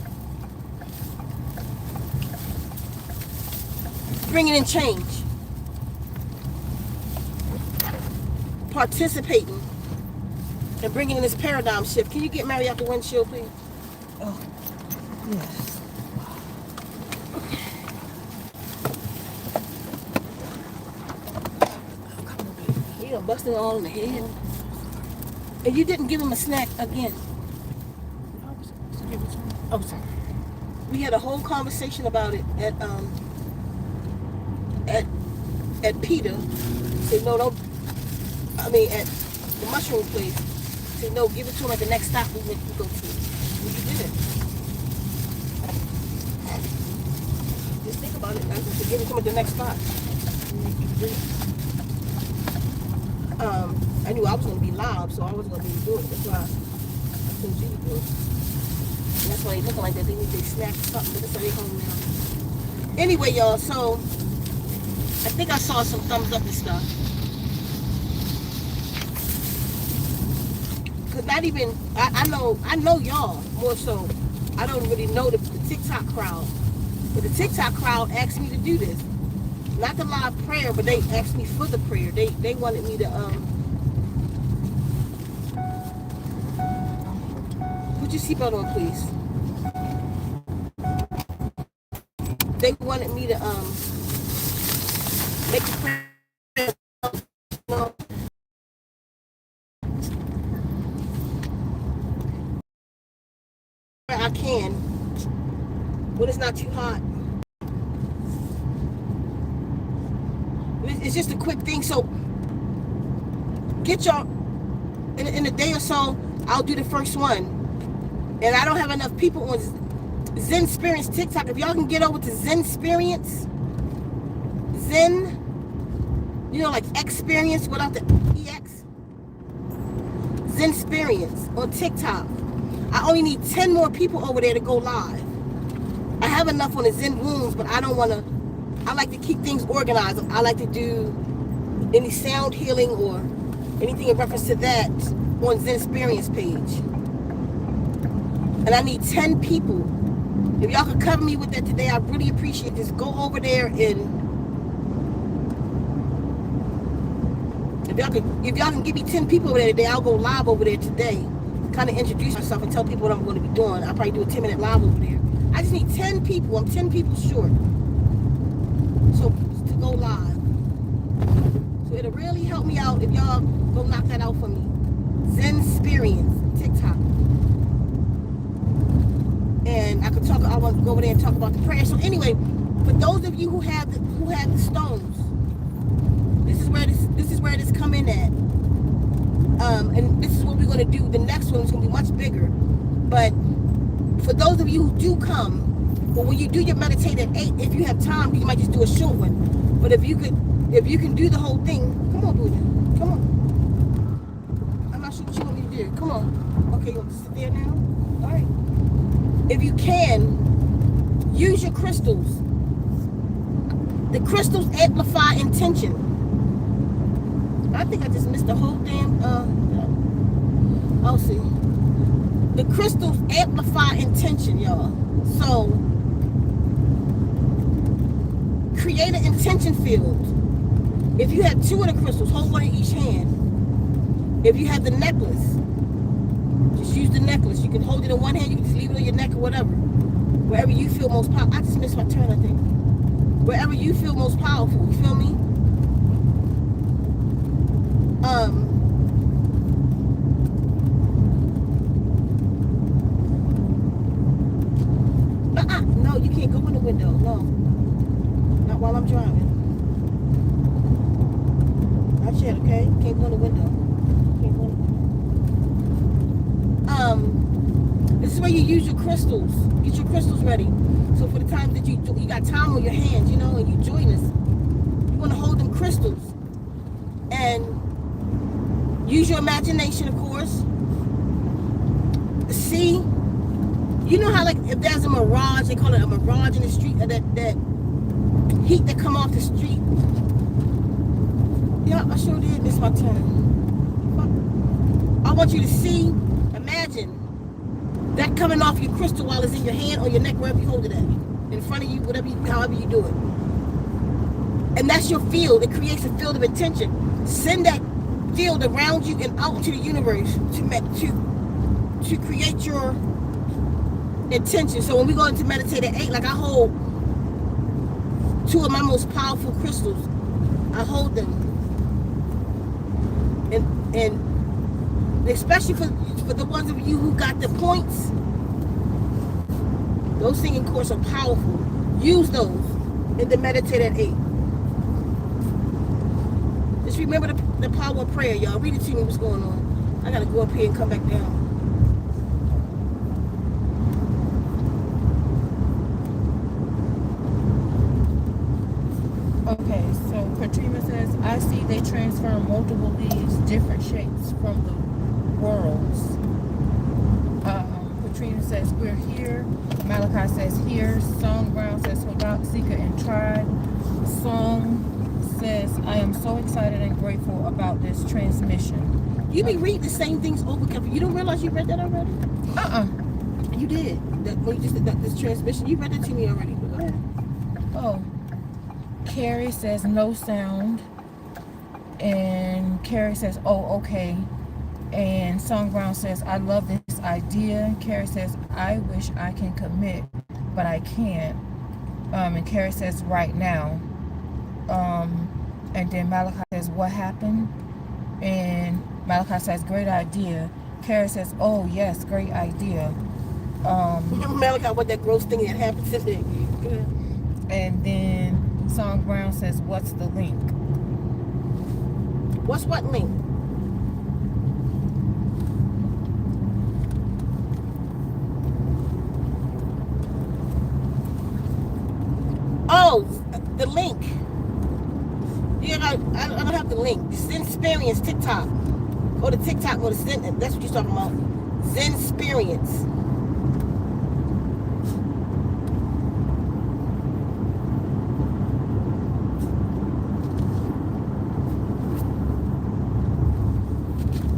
bringing in change, participating, and bringing in this paradigm shift. Can you get Mary out the windshield, please? Oh, yes. He done busting all in the head. And you didn't give him a snack again. Oh, sorry. We had a whole conversation about it at Peter. Said no, don't. I mean, at the mushroom place. Said no, give it to him at the next stop we go to. Well, you didn't. Just think about it. I said give it to him at the next stop. I knew I was going to be loud, so I wasn't going to be able to do it. That's why I told you to do it. And that's why they looking like that. They need their snack or something. But that's why they home now. Anyway, y'all, so I think I saw some thumbs up and stuff. Cause not even I know y'all more so. I don't really know the TikTok crowd, but the TikTok crowd asked me to do this, not the live prayer, but they asked me for the prayer. They wanted me to put your seatbelt on, please. They wanted me to make the prayer. I can when it's not too hot. It's just a quick thing. So get y'all in a day or so. I'll do the first one, and I don't have enough people on Zen Experience TikTok. If y'all can get over to Zen Experience, Zen, you know, like experience without the EX, Zen Experience on TikTok. I only need 10 more people over there to go live. I have enough on the Zen Rooms, but I don't want to. I like to keep things organized. I like to do any sound healing or anything in reference to that on Zen Experience page. And I need 10 people. If y'all could cover me with that today, I really appreciate this. Go over there and if y'all can give me 10 people over there today, I'll go live over there today. Kind of introduce myself and tell people what I'm going to be doing. I'll probably do a 10-minute live over there. I just need 10 people. I'm 10 people short. So to go live. So it'll really help me out if y'all go knock that out for me. Zen Experience TikTok. And I want to go over there and talk about the prayer. So anyway, for those of you who have the stones, this is where this come in at. And this is what we're going to do. The next one is going to be much bigger. But for those of you who do come, but when you do your meditate at 8, if you have time, you might just do a short one. But if you can do the whole thing, come on, Buddha, come on. I'm not sure what you want me to do. Come on. Okay, you want to sit there now? All right. If you can, use your crystals. The crystals amplify intention. I think I just missed the whole damn, I'll see. The crystals amplify intention, y'all. So, create an intention field. If you have 2 of the crystals, hold one in each hand. If you have the necklace, just use the necklace. You can hold it in one hand, you can just leave it on your neck or whatever. Wherever you feel most powerful. I just missed my turn, I think. Wherever you feel most powerful, you feel me? No, you can't go in the window. No. Not while I'm driving. Not yet, okay? Can't go in the window. Can't go in the window. This is where you use your crystals. Get your crystals ready. So for the time that you got time on your hands, you know, and you join us, you want to hold them crystals. And use your imagination, of course. See, you know how, like, if there's a mirage, they call it a mirage in the street, that heat that come off the street. Yeah, I sure did miss my turn. I want you to see, imagine that coming off your crystal while it's in your hand or your neck, wherever you hold it at, in front of you, however you do it. And that's your field. It creates a field of intention. Send that field around you and out to the universe to create your intention. So when we go into meditate at 8, like I hold 2 of my most powerful crystals. I hold them, and especially for the ones of you who got the points, those singing chords are powerful. Use those in the meditate at 8. Just remember the power of prayer, y'all. Read it to me what's going on. I gotta go up here and come back down. Okay, so Katrina says, I see they transfer multiple leaves, different shapes from the worlds. Katrina says, we're here. Malachi says, here. Song Brown says, Hodak, Seeker, and Tribe. Song says, I am so excited and grateful about this transmission. You be reading the same things over again. You don't realize you read that already? You did. That when you just did this transmission, you read it to me already. But go ahead. Oh. Carrie says, no sound. And Carrie says, oh, okay. And Song Brown says, I love this idea. Carrie says, I wish I can commit, but I can't. And Carrie says, right now. And then Malachi says, what happened? And Malachi says, great idea. Carrie says, oh, yes, great idea. Malachi, what that gross thing that happened today. And then Song Brown says, what's the link? What's what link? Oh, the link. Yeah, I don't have the link. Zen Experience TikTok. Go to TikTok. Go to Zen. That's what you're talking about. Zen Experience.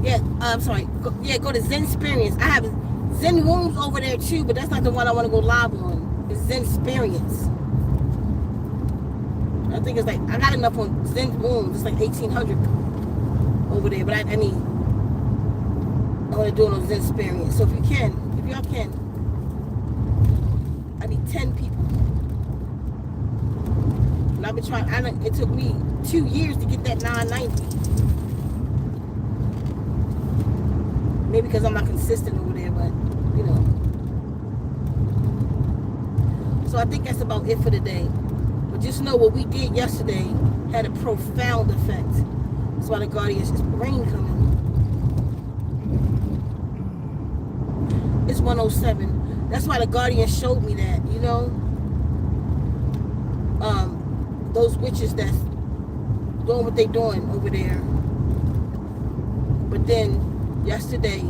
Yeah, I'm sorry. Go to Zen Experience. I have Zen Rooms over there too, but that's not the one I want to go live on. It's Zen Experience. I think it's like, I got enough on Zen Rooms. It's like 1,800 over there, but I mean, I want to do it on Zen Experience. So if y'all can, I need 10 people. And I've been trying, it took me 2 years to get that 990. Maybe because I'm not consistent over there, but, you know. So I think that's about it for today. But just know what we did yesterday had a profound effect. That's why the Guardians, it's rain coming. It's 107. That's why the Guardian showed me that, you know. Those witches that's doing what they doing over there. But then yesterday,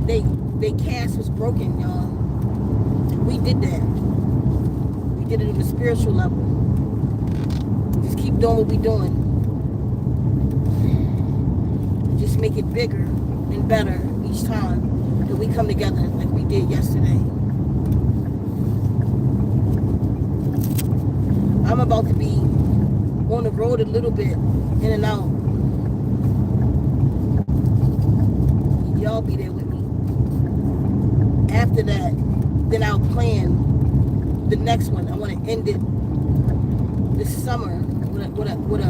they cast was broken, y'all. We did that. We did it on a spiritual level. Just keep doing what we doing. Just make it bigger and better each time that we come together like we did yesterday. I'm about to be on the road a little bit, in and out. Y'all be there with me. After that, then I'll plan the next one. I want to end it this summer with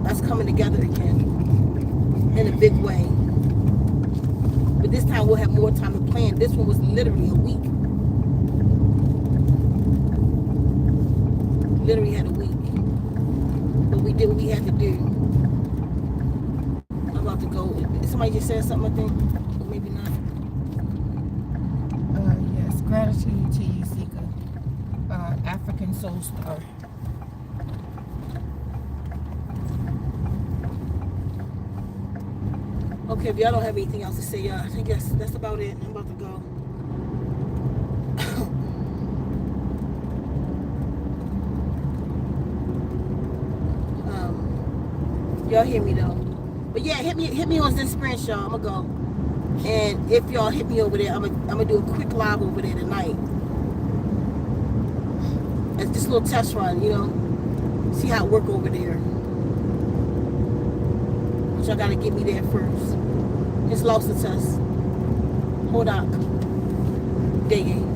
us coming together again in a big way. But this time we'll have more time to plan. This one was literally a week. Literally had a week. But we did what we had to do. I'm about to go. Somebody just said something, I think. Or maybe not. Yes, gratitude to you, Sika. African Soul Star. Okay, if y'all don't have anything else to say, y'all, I think that's about it. I'm about to go. Y'all hear me though. But yeah, hit me on Zen Experience, y'all. I'm gonna go. And if y'all hit me over there, I'm gonna do a quick live over there tonight. It's just a little test run, you know. See how it work over there. But y'all gotta get me there first. It's lost the test. Hold on. Digging.